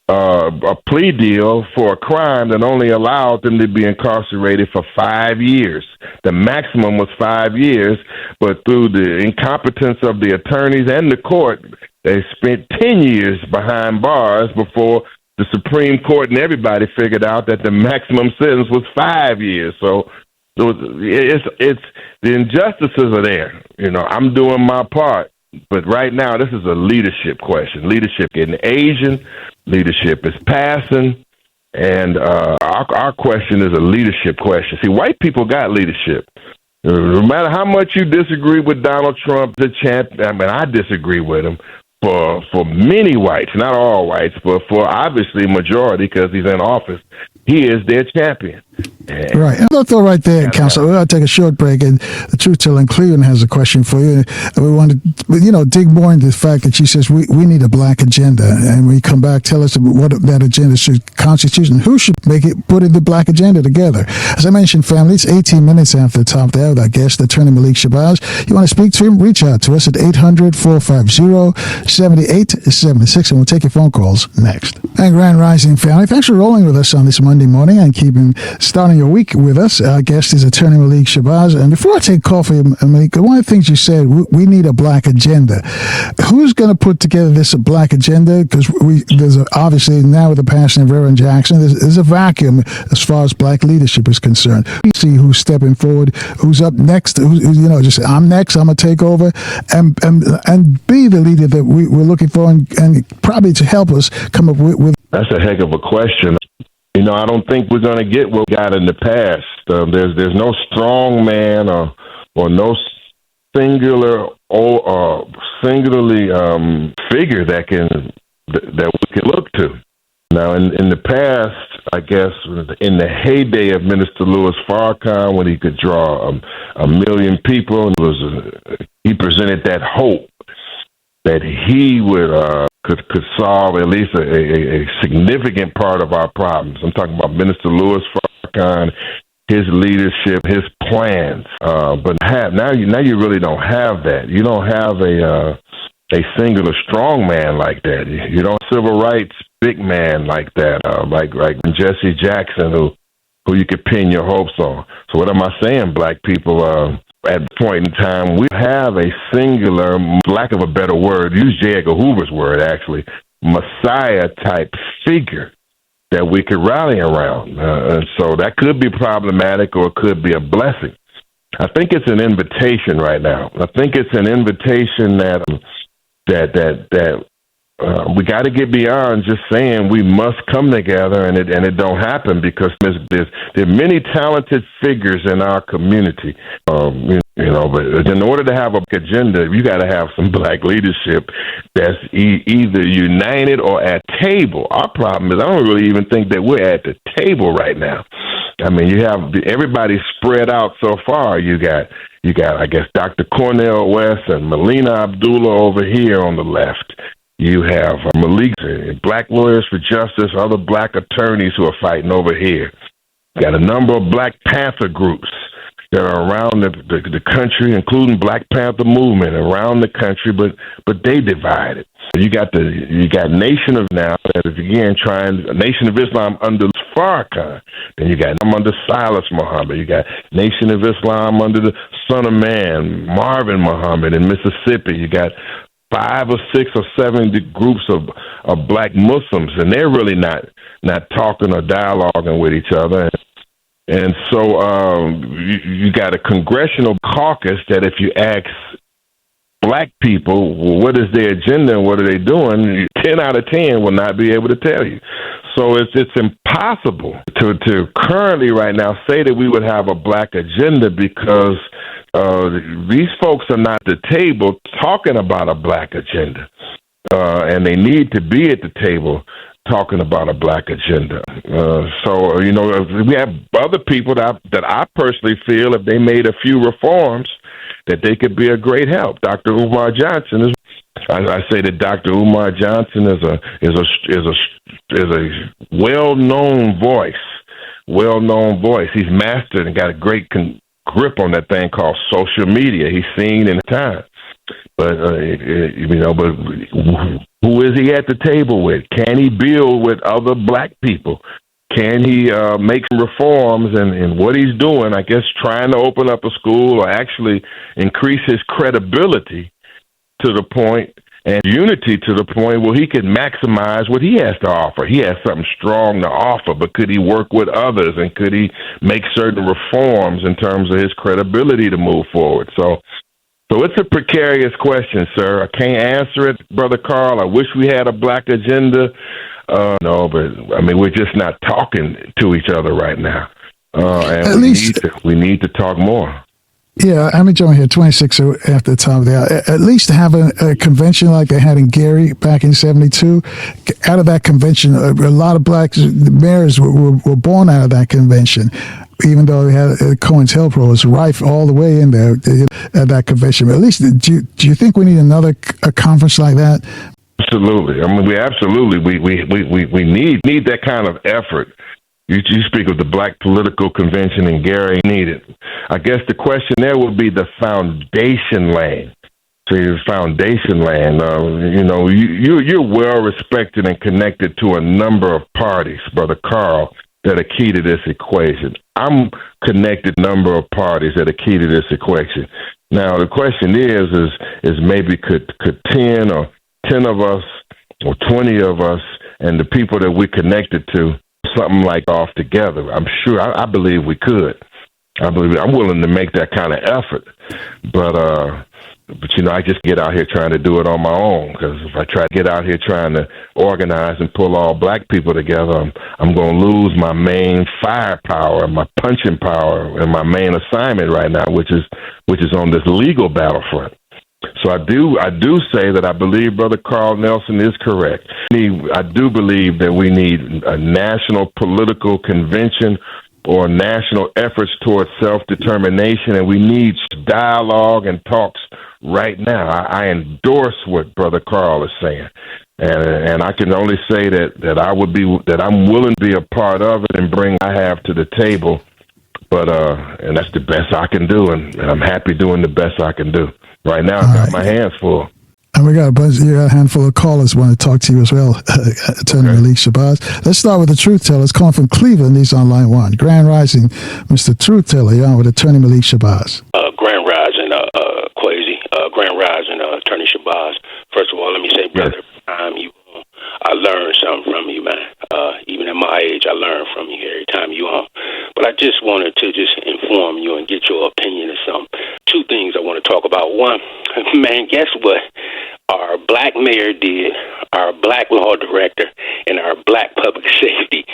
a plea deal for a crime that only allowed them to be incarcerated for 5 years. The maximum was 5 years, but through the incompetence of the attorneys and the court, they spent 10 years behind bars before the Supreme Court and everybody figured out that the maximum sentence was 5 years. So it's the injustices are there. I'm doing my part, but right now this is a leadership question. Leadership getting Asian, leadership is passing, and our question is a leadership question. See, white people got leadership. No matter how much you disagree with Donald Trump, the champ. I mean, I disagree with him. For many whites, not all whites, but for obviously majority because he's in office, he is their champion. Right. And I'll throw right there, Counselor. We're going to take a short break, and the Truth Teller in Cleveland has a question for you. And we want to, dig more into the fact that she says we need a black agenda. And when you come back, tell us what that agenda should constitute, who should put in the black agenda together. As I mentioned, family, it's 18 minutes after the top there with our guest, Attorney Malik Shabazz. You want to speak to him? Reach out to us at 800-450-7876, and we'll take your phone calls next. And Grand Rising family, thanks for rolling with us on this Monday morning and starting your week with us. Our guest is Attorney Malik Shabazz. And before I take call for you, Malik, one of the things you said, we need a black agenda. Who's going to put together this black agenda? Because there's obviously now with the passing of Reverend Jackson, there's a vacuum as far as black leadership is concerned. We see who's stepping forward, who's up next, just I'm next, I'm going to take over and be the leader that we're looking for and probably to help us come up with. That's a heck of a question. I don't think we're going to get what we got in the past. There's no strong man or no singularly figure that we can look to. Now, in the past, I guess, in the heyday of Minister Louis Farrakhan, when he could draw a million people, he presented that hope that he would could solve at least a significant part of our problems. I'm talking about Minister Louis Farrakhan, his leadership, his plans. But now you really don't have that. You don't have a singular strong man like that. You don't civil rights big man like that, like Jesse Jackson, who you could pin your hopes on. So what am I saying, black people? At the point in time, we have a singular, lack of a better word, use J. Edgar Hoover's word, actually, Messiah-type figure that we could rally around. And so that could be problematic or it could be a blessing. I think it's an invitation right now. I think it's an invitation that we got to get beyond just saying we must come together, and it don't happen because there are many talented figures in our community. But in order to have a agenda, you got to have some black leadership that's either united or at table. Our problem is I don't really even think that we're at the table right now. I mean, you have everybody spread out so far. You got, I guess, Dr. Cornel West and Melina Abdullah over here on the left. You have Malik, Black Lawyers for Justice, other black attorneys who are fighting over here. You got a number of Black Panther groups that are around the country, including Black Panther movement around the country, but they divided. You got Nation of now that is again trying Nation of Islam under Farrakhan. Then you got them under Silas Muhammad. You got Nation of Islam under the Son of Man, Marvin Muhammad in Mississippi. You got 5 or 6 or 7 groups of Black Muslims, and they're really not talking or dialoguing with each other. And so you got a congressional caucus that if you ask Black people, well, what is their agenda and what are they doing, 10 out of 10 will not be able to tell you. So it's impossible to currently right now say that we would have a Black agenda because these folks are not at the table talking about a Black agenda. And they need to be at the table talking about a Black agenda. So, we have other people that I personally feel if they made a few reforms that they could be a great help. Dr. Umar Johnson is. I say that Dr. Umar Johnson is a well-known voice. He's mastered and got a great grip on that thing called social media. He's seen in time. But but who is he at the table with? Can he build with other Black people? Can he make some reforms? And what he's doing, I guess, trying to open up a school or actually increase his credibility to the point and unity to the point where he can maximize what he has to offer. He has something strong to offer, but could he work with others and could he make certain reforms in terms of his credibility to move forward? So it's a precarious question, sir. I can't answer it, Brother Carl. I wish we had a Black agenda. No, but I mean, we're just not talking to each other right now. And we need to talk more. Yeah, I'm enjoying here 26 after the top of the hour. At least have a convention like they had in Gary back in 72. Out of that convention, a lot of Black mayors were born out of that convention. Even though they had COINTELPRO was rife all the way in there at that convention. But at least, do you think we need a conference like that? Absolutely. I mean, we need that kind of effort. You speak of the Black Political Convention in Gary. Needed. I guess the question there would be the foundation land. So your foundation land. You're well respected and connected to a number of parties, Brother Carl, that are key to this equation. I'm connected to a number of parties that are key to this equation. Now the question is maybe could 10 of us or 20 of us and the people that we connected to something like off together. I'm sure. I believe we could. I'm willing to make that kind of effort, but I just get out here trying to do it on my own. Because if I try to get out here trying to organize and pull all Black people together, I'm going to lose my main firepower, my punching power, and my main assignment right now, which is on this legal battlefront. So I do say that I believe Brother Carl Nelson is correct. I do believe that we need a national political convention or national efforts towards self-determination, and we need dialogue and talks right now. I endorse what Brother Carl is saying, and I can only say that I'm willing to be a part of it and bring what I have to the table. But and that's the best I can do, and I'm happy doing the best I can do. Right now, I've got my hands full. And we got a handful of callers want to talk to you as well, Attorney Malik Shabazz. Let's start with the Truth Tellers calling from Cleveland. He's on line 1. Grand Rising, Mr. Truth Teller. You're on with Attorney Malik Shabazz. Grand Rising, Quasi. Grand Rising, Attorney Shabazz. First of all, let me say, brother, I learned something from you, man. Even at my age, I learned from you every time you on. But I just wanted to just inform you and get your opinion of something. 2 things I want to talk about. One, man, guess what? Our Black mayor did, our Black law director, and our Black public safety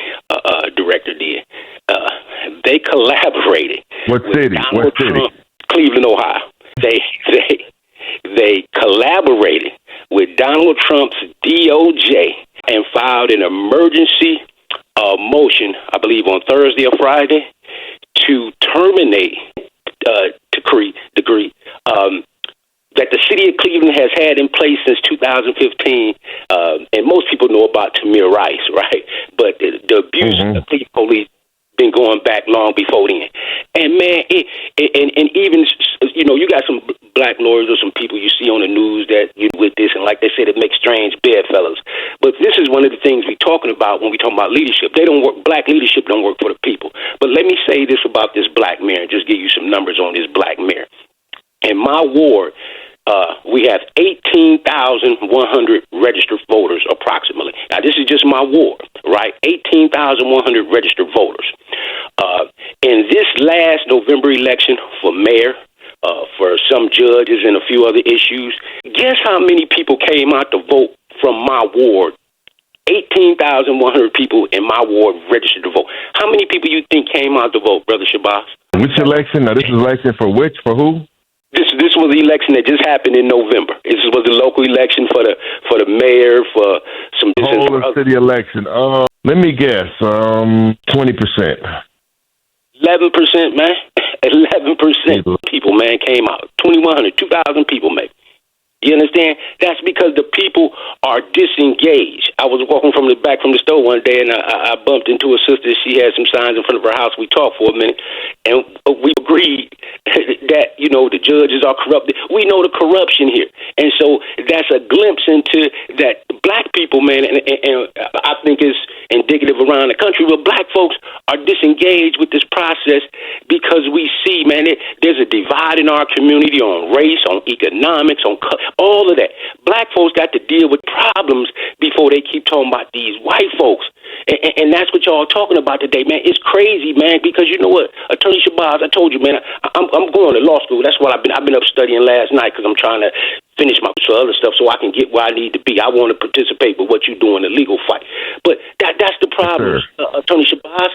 director did. They collaborated. What city? Trump, Cleveland, Ohio. They collaborated with Donald Trump's DOJ and filed an emergency motion, I believe on Thursday or Friday, to terminate decree that the city of Cleveland has had in place since 2015, and most people know about Tamir Rice, right? But the abuse of the police been going back long before then. And man, and even, you know, you got some black lawyers or some people you see on the news that you with this, and like they said, it makes strange bedfellows. But this is one of the things we're talking about when we talk about leadership. They don't work. Black leadership don't work for the people. But let me say this about this black mayor, and just give you some numbers on this black mayor. In my ward, we have 18,100 registered voters, approximately. Now, this is just my ward, right? 18,100 registered voters. In this last November election for mayor, for some judges and a few other issues, guess how many people came out to vote from my ward? 18,100 people in my ward registered to vote. How many people you think came out to vote, Brother Shabazz? Which election? Now, this is election for which? For who? This was the election that just happened in November. This was the local election for the mayor, for some whole of city election. Let me guess. 20%. 11%, man. 11% people, man, came out. 2,100, 2,000 people, man. You understand? That's because the people are disengaged. I was walking back from the store one day, and I bumped into a sister. She had some signs in front of her house. We talked for a minute, and we agreed that, you know, the judges are corrupted. We know the corruption here. And so that's a glimpse into that black people, man, and I think it's indicative around the country, but black folks are disengaged with this process because we see, man, there's a divide in our community on race, on economics, on all of that. Black folks got to deal with problems before they keep talking about these white folks. And that's what y'all are talking about today, man. It's crazy, man, because you know what? Attorney Shabazz, I told you, man, I'm going to law school. That's what I've been up studying last night because I'm trying to finish my other stuff so I can get where I need to be. I want to participate with what you do in the legal fight. But that's the problem, Attorney Shabazz.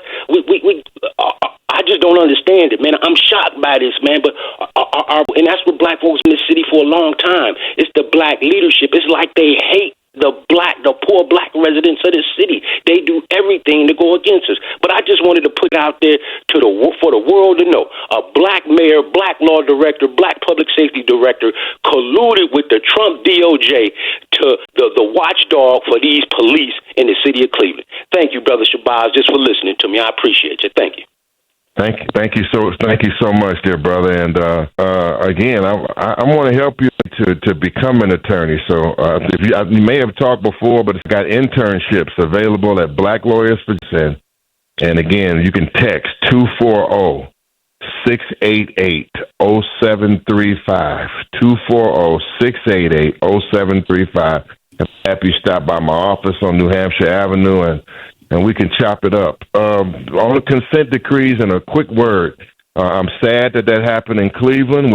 I just don't understand it, man. I'm shocked by this, man. But and that's what black folks in this city for a long time. It's the black leadership. It's like they hate the poor black residents of this city. They do everything to go against us. But I just wanted to put it out there for the world to know. A black mayor, black law director, black public safety director colluded with the Trump DOJ to the watchdog for these police in the city of Cleveland. Thank you, Brother Shabazz, just for listening to me. I appreciate you. Thank you. Thank you so much, dear brother. And again, I want to help you to become an attorney. So if you may have talked before, but it's got internships available at Black Lawyers for Sin. And again, you can text 240-688-0735. 240-688-0735. I'm happy you stopped by my office on New Hampshire Avenue, and we can chop it up. On the consent decrees, and a quick word, I'm sad that happened in Cleveland.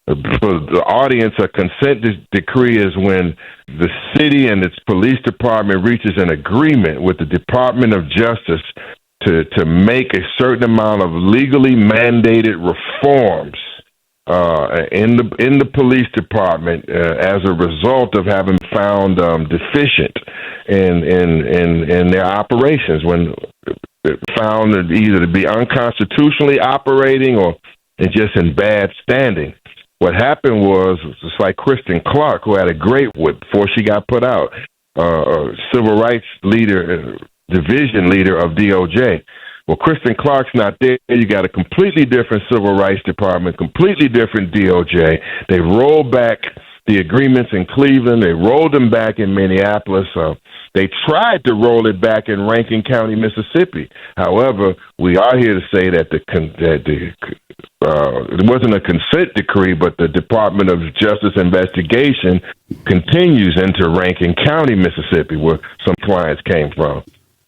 For the audience, a consent decree is when the city and its police department reaches an agreement with the Department of Justice to make a certain amount of legally mandated reforms in the police department as a result of having found deficient in their operations, when found either to be unconstitutionally operating or just in bad standing. What happened was, it's like Kristen Clark, who had a great whip before she got put out, civil rights leader, division leader of DOJ. Well, Kristen Clark's not there. You got a completely different civil rights department, completely different DOJ. They rolled back the agreements in Cleveland. They rolled them back in Minneapolis. They tried to roll it back in Rankin County, Mississippi. However, we are here to say that it wasn't a consent decree, but the Department of Justice investigation continues into Rankin County, Mississippi, where some clients came from.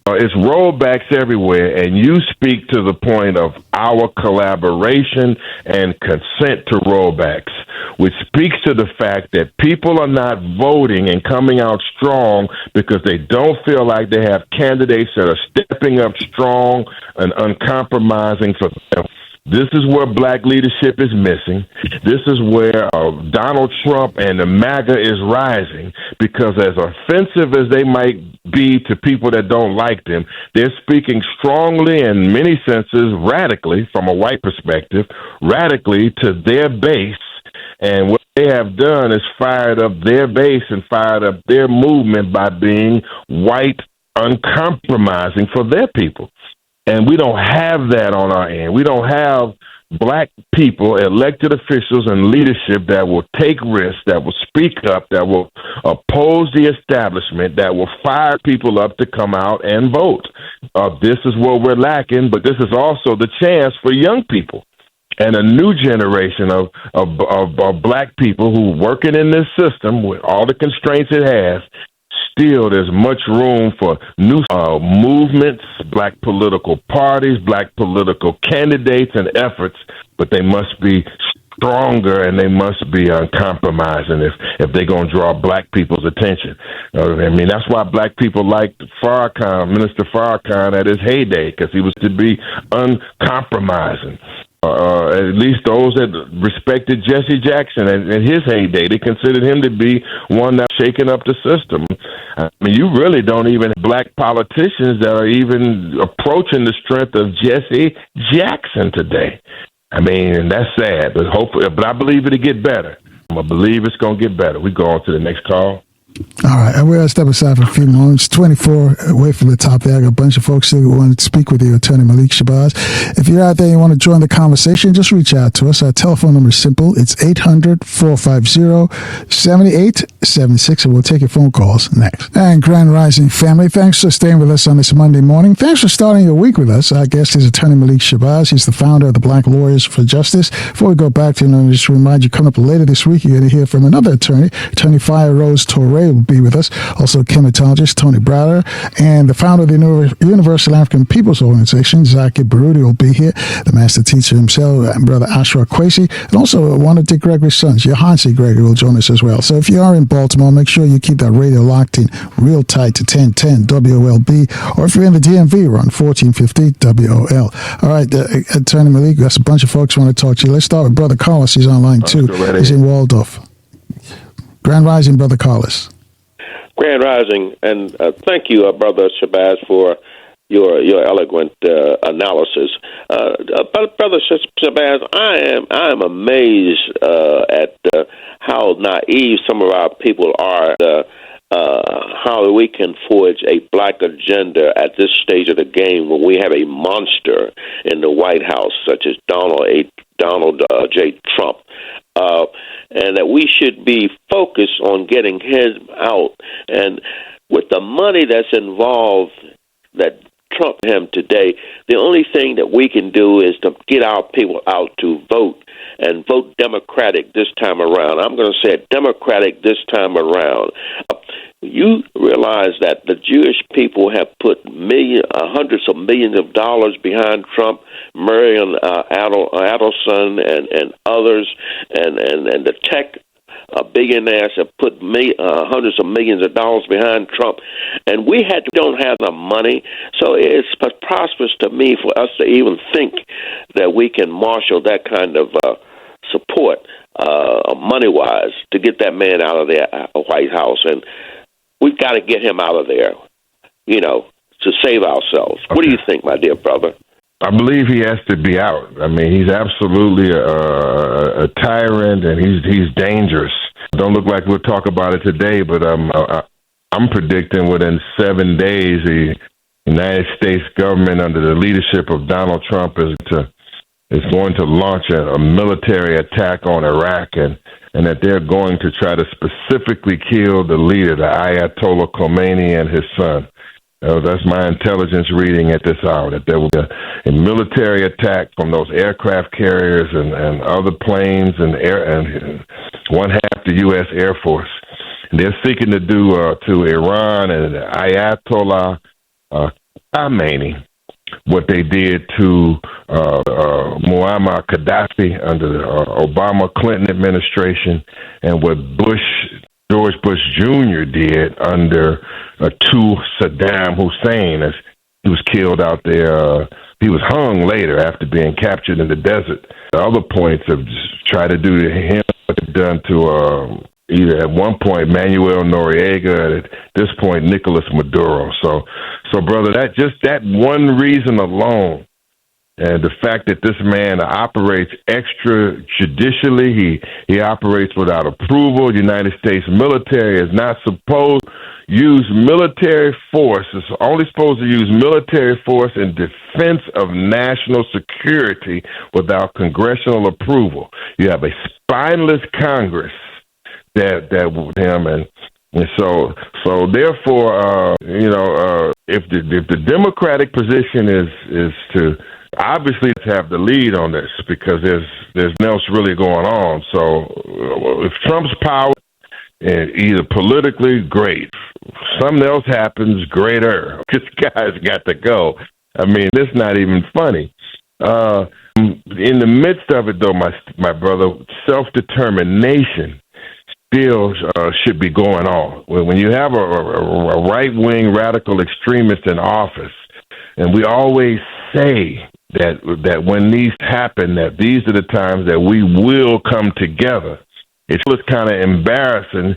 It's rollbacks everywhere, and you speak to the point of our collaboration and consent to rollbacks, which speaks to the fact that people are not voting and coming out strong because they don't feel like they have candidates that are stepping up strong and uncompromising for them. This is where black leadership is missing. This is where Donald Trump and the MAGA is rising, because as offensive as they might be to people that don't like them, they're speaking strongly, in many senses, radically, from a white perspective, radically to their base. And what they have done is fired up their base and fired up their movement by being white, uncompromising for their people. And we don't have that on our end. We don't have black people, elected officials, and leadership that will take risks, that will speak up, that will oppose the establishment, that will fire people up to come out and vote. This is what we're lacking, but this is also the chance for young people and a new generation of black people who working in this system with all the constraints it has. Still, there's much room for new movements, black political parties, black political candidates and efforts, but they must be stronger and they must be uncompromising if they're going to draw black people's attention. I mean, that's why black people liked Farrakhan, Minister Farrakhan at his heyday, because he was to be uncompromising. At least those that respected Jesse Jackson at his heyday, they considered him to be one that's shaking up the system. I mean, you really don't even have black politicians that are even approaching the strength of Jesse Jackson today. I mean, that's sad, but I believe it'll get better. I believe it's going to get better. We go on to the next call. All right, we're going to step aside for a few moments. 24 away from the top there. I got a bunch of folks who want to speak with you, Attorney Malik Shabazz. If you're out there and you want to join the conversation, just reach out to us. Our telephone number is simple. It's 800-450-7876, and we'll take your phone calls next. And Grand Rising family, thanks for staying with us on this Monday morning. Thanks for starting your week with us. Our guest is Attorney Malik Shabazz. He's the founder of the Black Lawyers for Justice. Before we go back to him, let me just remind you, coming up later this week, you're going to hear from another attorney, Attorney Fire Rose Torre will be with us. Also, chematologist Tony Browder, and the founder of the Universal African Peoples Organization, Zaki Baruti, will be here. The master teacher himself, Brother Ashra Kwesi, and also one of Dick Gregory's sons, Johansi Gregory, will join us as well. So if you are in Baltimore, make sure you keep that radio locked in real tight to 1010 WOLB, or if you're in the DMV, we're on 1450 WOL. All right, Attorney Malik, that's a bunch of folks who want to talk to you. Let's start with Brother Carlos. He's online too. He's in Waldorf. Grand Rising, Brother Carlos. Grand Rising, and thank you, Brother Shabazz, for your eloquent analysis. Brother Shabazz, I am amazed at how naive some of our people are. How we can forge a black agenda at this stage of the game when we have a monster in the White House such as Donald J. Trump. And that we should be focused on getting him out. And with the money that's involved that Trump him today, the only thing that we can do is to get our people out to vote and vote Democratic this time around. I'm going to say it, Democratic this time around. You realize that the Jewish people have put hundreds of millions of dollars behind Trump, Marion Adelson and others, and the tech billionaires have put hundreds of millions of dollars behind Trump, and we don't have the money. So it's prosperous to me for us to even think that we can marshal that kind of support money-wise to get that man out of the White House, and we've got to get him out of there, to save ourselves. Okay. What do you think, my dear brother? I believe he has to be out. I mean, he's absolutely a tyrant, and he's dangerous. Don't look like we'll talk about it today, but I'm predicting within 7 days the United States government, under the leadership of Donald Trump, is going to launch a military attack on Iraq, and that they're going to try to specifically kill the leader, the Ayatollah Khomeini, and his son. That's my intelligence reading at this hour, that there will be a military attack from those aircraft carriers and other planes and one half the U.S. Air Force. And they're seeking to do to Iran and Ayatollah Khomeini what they did to Muammar Gaddafi under the Obama-Clinton administration, and what George Bush Jr. did under Saddam Hussein, as he was killed out there. He was hung later after being captured in the desert. The other points have tried to do to him what they've done to either at one point Manuel Noriega, and at this point Nicolas Maduro. So brother, that one reason alone And the fact that this man operates extrajudicially, he operates without approval. The United States military is not supposed to use military force. It's only supposed to use military force in defense of national security without congressional approval. You have a spineless Congress that with him, and so therefore, if the Democratic position is to obviously have the lead on this, because there's nothing else really going on. So if Trump's power, either politically, great. Something else happens, greater. This guy's got to go. I mean, it's not even funny. In the midst of it, though, my brother, self-determination still should be going on. When you have a right-wing radical extremist in office, and we always say that when these happen, that these are the times that we will come together. It's kind of embarrassing.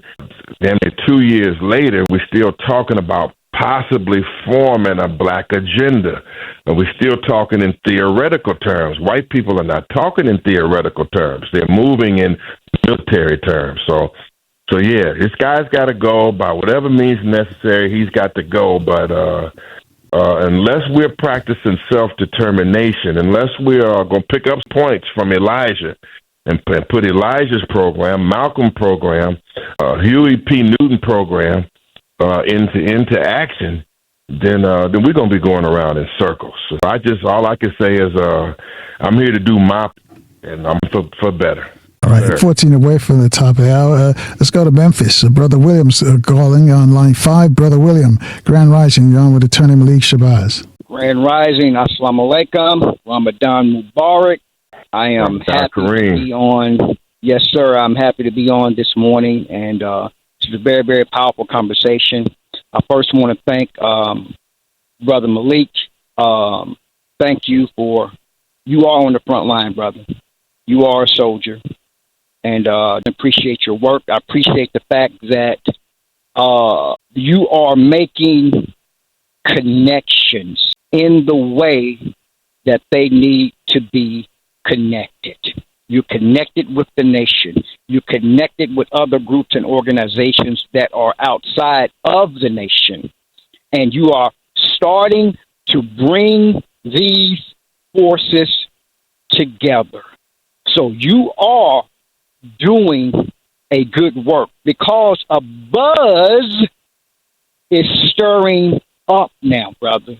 Then 2 years later, we're still talking about possibly forming a black agenda. And we're still talking in theoretical terms. White people are not talking in theoretical terms. They're moving in military terms. So yeah, this guy's got to go by whatever means necessary. He's got to go. But unless we're practicing self-determination, unless we are going to pick up points from Elijah and put Elijah's program, Malcolm program, Huey P. Newton program into action, then we're going to be going around in circles. So all I can say is I'm here to do and I'm for better. All right, 14 away from the top of the hour. Let's go to Memphis. Brother William's calling on line 5. Brother William, Grand Rising, you're on with Attorney Malik Shabazz. Grand Rising, Assalamu Alaikum, Ramadan Mubarak. I am happy to be on. Yes, sir, I'm happy to be on this morning, and it's a very, very powerful conversation. I first want to thank Brother Malik. Thank you you are on the front line, brother. You are a soldier. And I appreciate your work. I appreciate the fact that you are making connections in the way that they need to be connected. You're connected with the nation. You're connected with other groups and organizations that are outside of the nation. And you are starting to bring these forces together. So you are doing a good work, because a buzz is stirring up now, brother.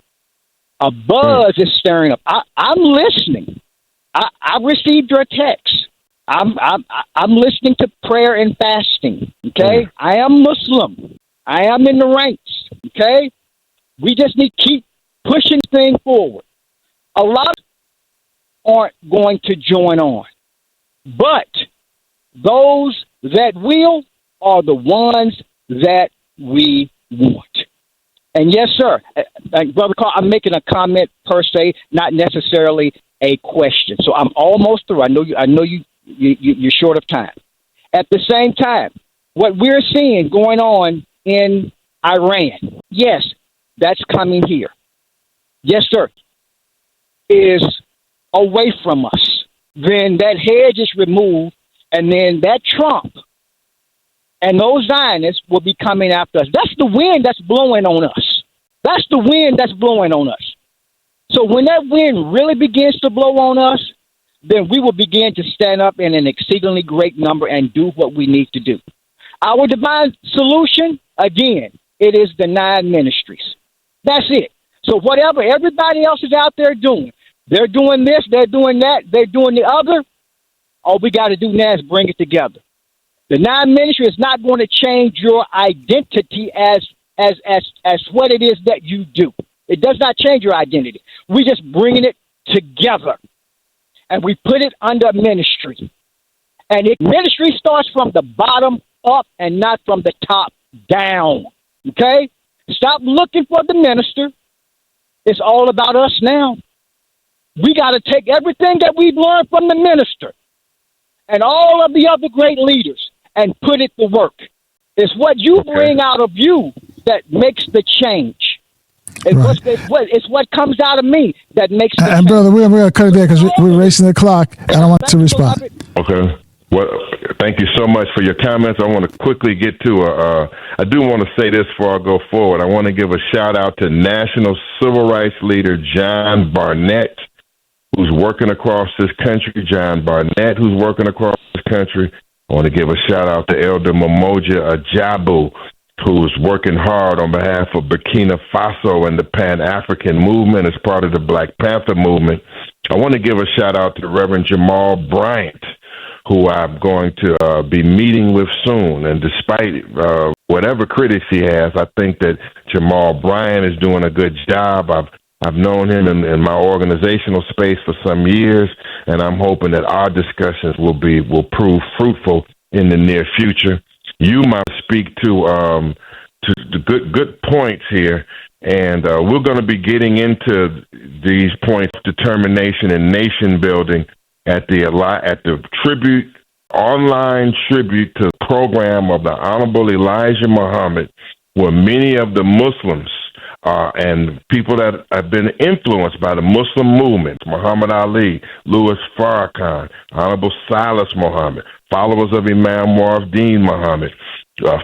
A buzz is stirring up. I'm listening. I received your text. I'm listening to prayer and fasting. Okay, I am Muslim. I am in the ranks. Okay, we just need to keep pushing things forward. A lot aren't going to join on, but those that will are the ones that we want. And yes, sir, Brother Carl, I'm making a comment per se, not necessarily a question. So I'm almost through. I know you're short of time. At the same time, what we're seeing going on in Iran, yes, that's coming here. Yes, sir, is away from us. Then that hedge is removed, and then that Trump and those Zionists will be coming after us. That's the wind that's blowing on us. That's the wind that's blowing on us. So when that wind really begins to blow on us, then we will begin to stand up in an exceedingly great number and do what we need to do. Our divine solution, again, it is the 9 ministries. That's it. So whatever everybody else is out there doing, they're doing this, they're doing that, they're doing the other. All we got to do now is bring it together. The 9 ministry is not going to change your identity as what it is that you do. It does not change your identity. We're just bringing it together, and we put it under ministry. And ministry starts from the bottom up and not from the top down. Okay? Stop looking for the minister. It's all about us now. We got to take everything that we've learned from the minister and all of the other great leaders and put it to work. It's what you bring out of you that makes the change. It's what comes out of me that makes. And brother, we're going to cut it there because we're racing the clock. I don't want to respond. Okay. Well, thank you so much for your comments. I want to quickly get to I do want to say this before I go forward. I want to give a shout out to national civil rights leader John Barnett, who's working across this country. John Barnett, who's working across this country. I want to give a shout out to Elder Momoja Ajabu, who's working hard on behalf of Burkina Faso and the Pan-African movement as part of the Black Panther movement. I want to give a shout out to Reverend Jamal Bryant, who I'm going to be meeting with soon. And despite whatever critics he has, I think that Jamal Bryant is doing a good job. I've known him in my organizational space for some years, and I'm hoping that our discussions will prove fruitful in the near future. You might speak to the good points here, and we're going to be getting into these points of determination and nation building at the online tribute to the program of the Honorable Elijah Muhammad, where many of the Muslims and people that have been influenced by the Muslim movement, Muhammad Ali, Louis Farrakhan, Honorable Silas Muhammad, followers of Imam Muaddin Muhammad,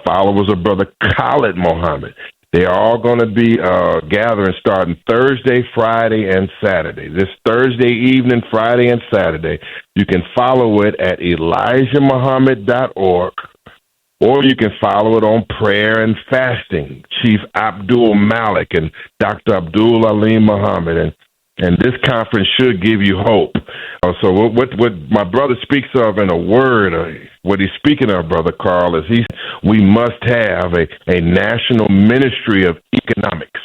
followers of Brother Khalid Muhammad. They are all going to be gathering starting Thursday, Friday, and Saturday. This Thursday evening, Friday, and Saturday. You can follow it at ElijahMuhammad.org, or you can follow it on Prayer and Fasting, Chief Abdul Malik and Dr. Abdul Ali Muhammad. And this conference should give you hope. So what my brother speaks of in a word, what he's speaking of, Brother Carl, is we must have a national ministry of economics,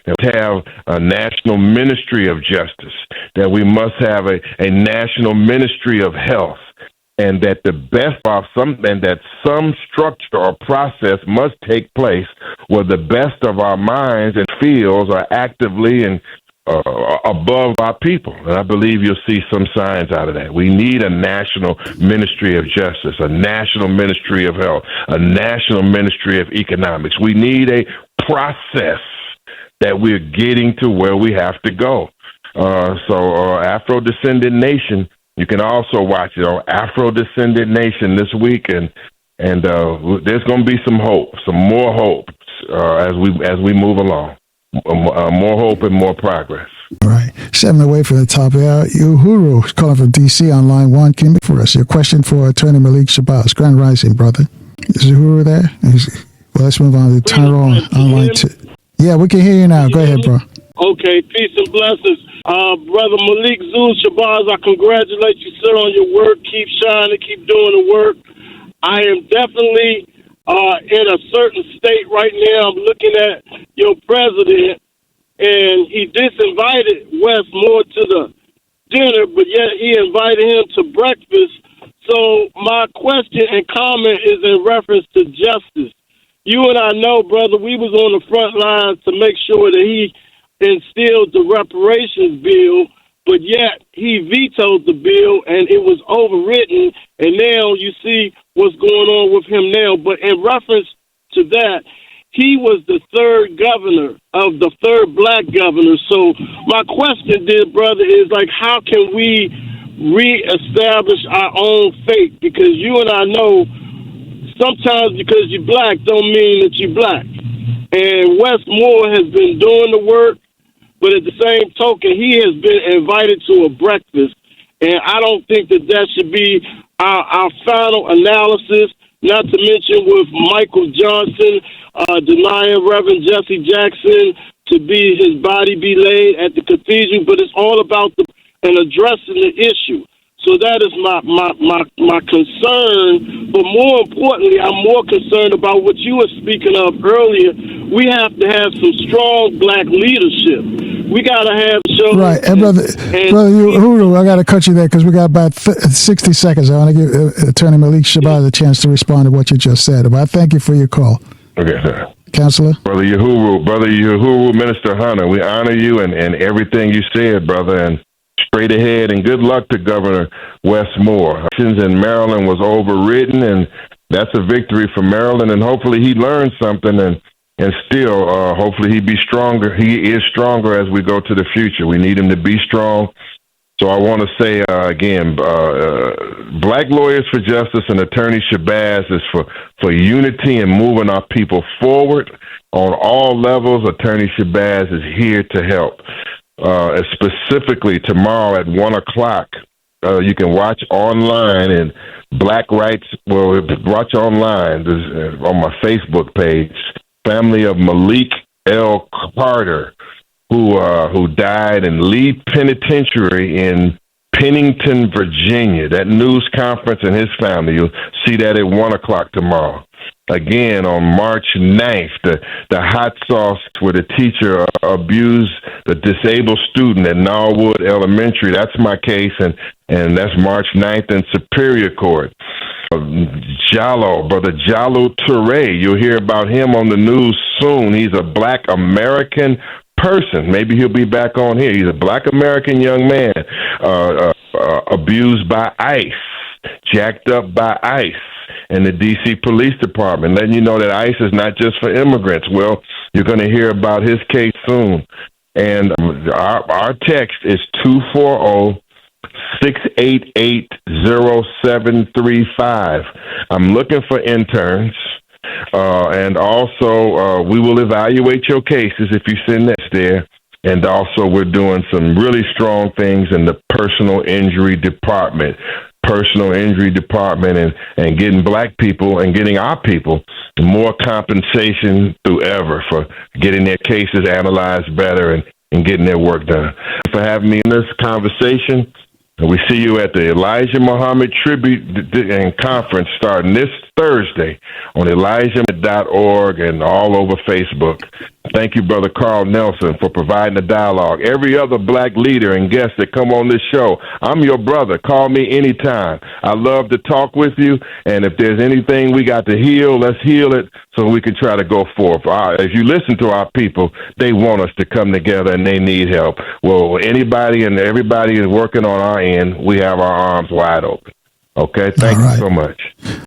that we have a national ministry of justice, that we must have a national ministry of health, and that some structure or process must take place where the best of our minds and fields are actively and above our people. And I believe you'll see some signs out of that. We need a national ministry of justice, a national ministry of health, a national ministry of economics. We need a process that we're getting to where we have to go. Afro-Descendant Nation, you can also watch it on Afro-Descendant Nation this week, and there's going to be some hope, some more hope as we move along. More hope and more progress. All right. 7 away from the top. Uhuru is calling from D.C. on line 1. Can you make for us your question for Attorney Malik Shabazz? Grand Rising, brother. Is Uhuru there? Well, let's move on to Tyrone on line 2. Yeah, we can hear you now. Go ahead, bro. Okay. Peace and blessings. Brother Malik Zulu Shabazz, I congratulate you, sir, on your work. Keep shining. Keep doing the work. I am definitely in a certain state right now. I'm looking at your president, and he disinvited Wes Moore to the dinner, but yet he invited him to breakfast. So my question and comment is in reference to justice. You and I know, brother, we was on the front lines to make sure that he instilled the reparations bill, but yet he vetoed the bill, and it was overwritten, and now you see what's going on with him now. But in reference to that, he was the third governor of the third black governor. So my question, dear brother, is like, how can we reestablish our own faith? Because you and I know sometimes because you're black don't mean that you're black. And Wes Moore has been doing the work, but at the same token, he has been invited to a breakfast. And I don't think that should be our final analysis, not to mention with Michael Johnson denying Reverend Jesse Jackson to be his body be laid at the cathedral. But it's all about and addressing the issue. So that is my concern. But more importantly, I'm more concerned about what you were speaking of earlier. We have to have some strong black leadership. We got to have right. And brother, I got to cut you there because we got about 60 seconds. I want to give Attorney Malik Shabazz a chance to respond to what you just said. But I thank you for your call. Okay, sir. Counselor? Brother Uhuru, Minister Hunter, we honor you and everything you said, brother, and straight ahead, and good luck to Governor Wes Moore. Elections in Maryland was overridden, and that's a victory for Maryland, and hopefully he learned something, and and still, hopefully he be stronger. He is stronger as we go to the future. We need him to be strong. So I want to say again, Black Lawyers for Justice and Attorney Shabazz is for unity and moving our people forward on all levels. Attorney Shabazz is here to help. Specifically tomorrow at 1:00, you can watch online and Black Rights. Well, watch online on my Facebook page. Family of Malik L. Carter, who died in Lee Penitentiary in Pennington, Virginia. That news conference and his family, you'll see that at 1:00 tomorrow. Again, on March 9th, the hot sauce where the teacher abused the disabled student at Norwood Elementary. That's my case, and that's March 9th in Superior Court. Brother Jallo Touré, you'll hear about him on the news soon. He's a Black American person. Maybe he'll be back on here. He's a Black American young man abused by ICE, jacked up by ICE and the D.C. Police Department, letting you know that ICE is not just for immigrants. Well, you're going to hear about his case soon. And our text is 240-688-0735. I'm looking for interns. And also, we will evaluate your cases if you send this there. And also, we're doing some really strong things in the personal injury department. And getting Black people and getting our people more compensation through ever for getting their cases analyzed better and getting their work done. For having me in this conversation. We see you at the Elijah Muhammad Tribute and Conference starting this Thursday on elijah.org and all over Facebook. Thank you, Brother Carl Nelson, for providing the dialogue. Every other Black leader and guest that come on this show, I'm your brother. Call me anytime. I love to talk with you, and if there's anything we got to heal, let's heal it so we can try to go forth. As you listen to our people, they want us to come together and they need help. Well, anybody and everybody is working on our end. We have our arms wide open. Okay? Thank you so much.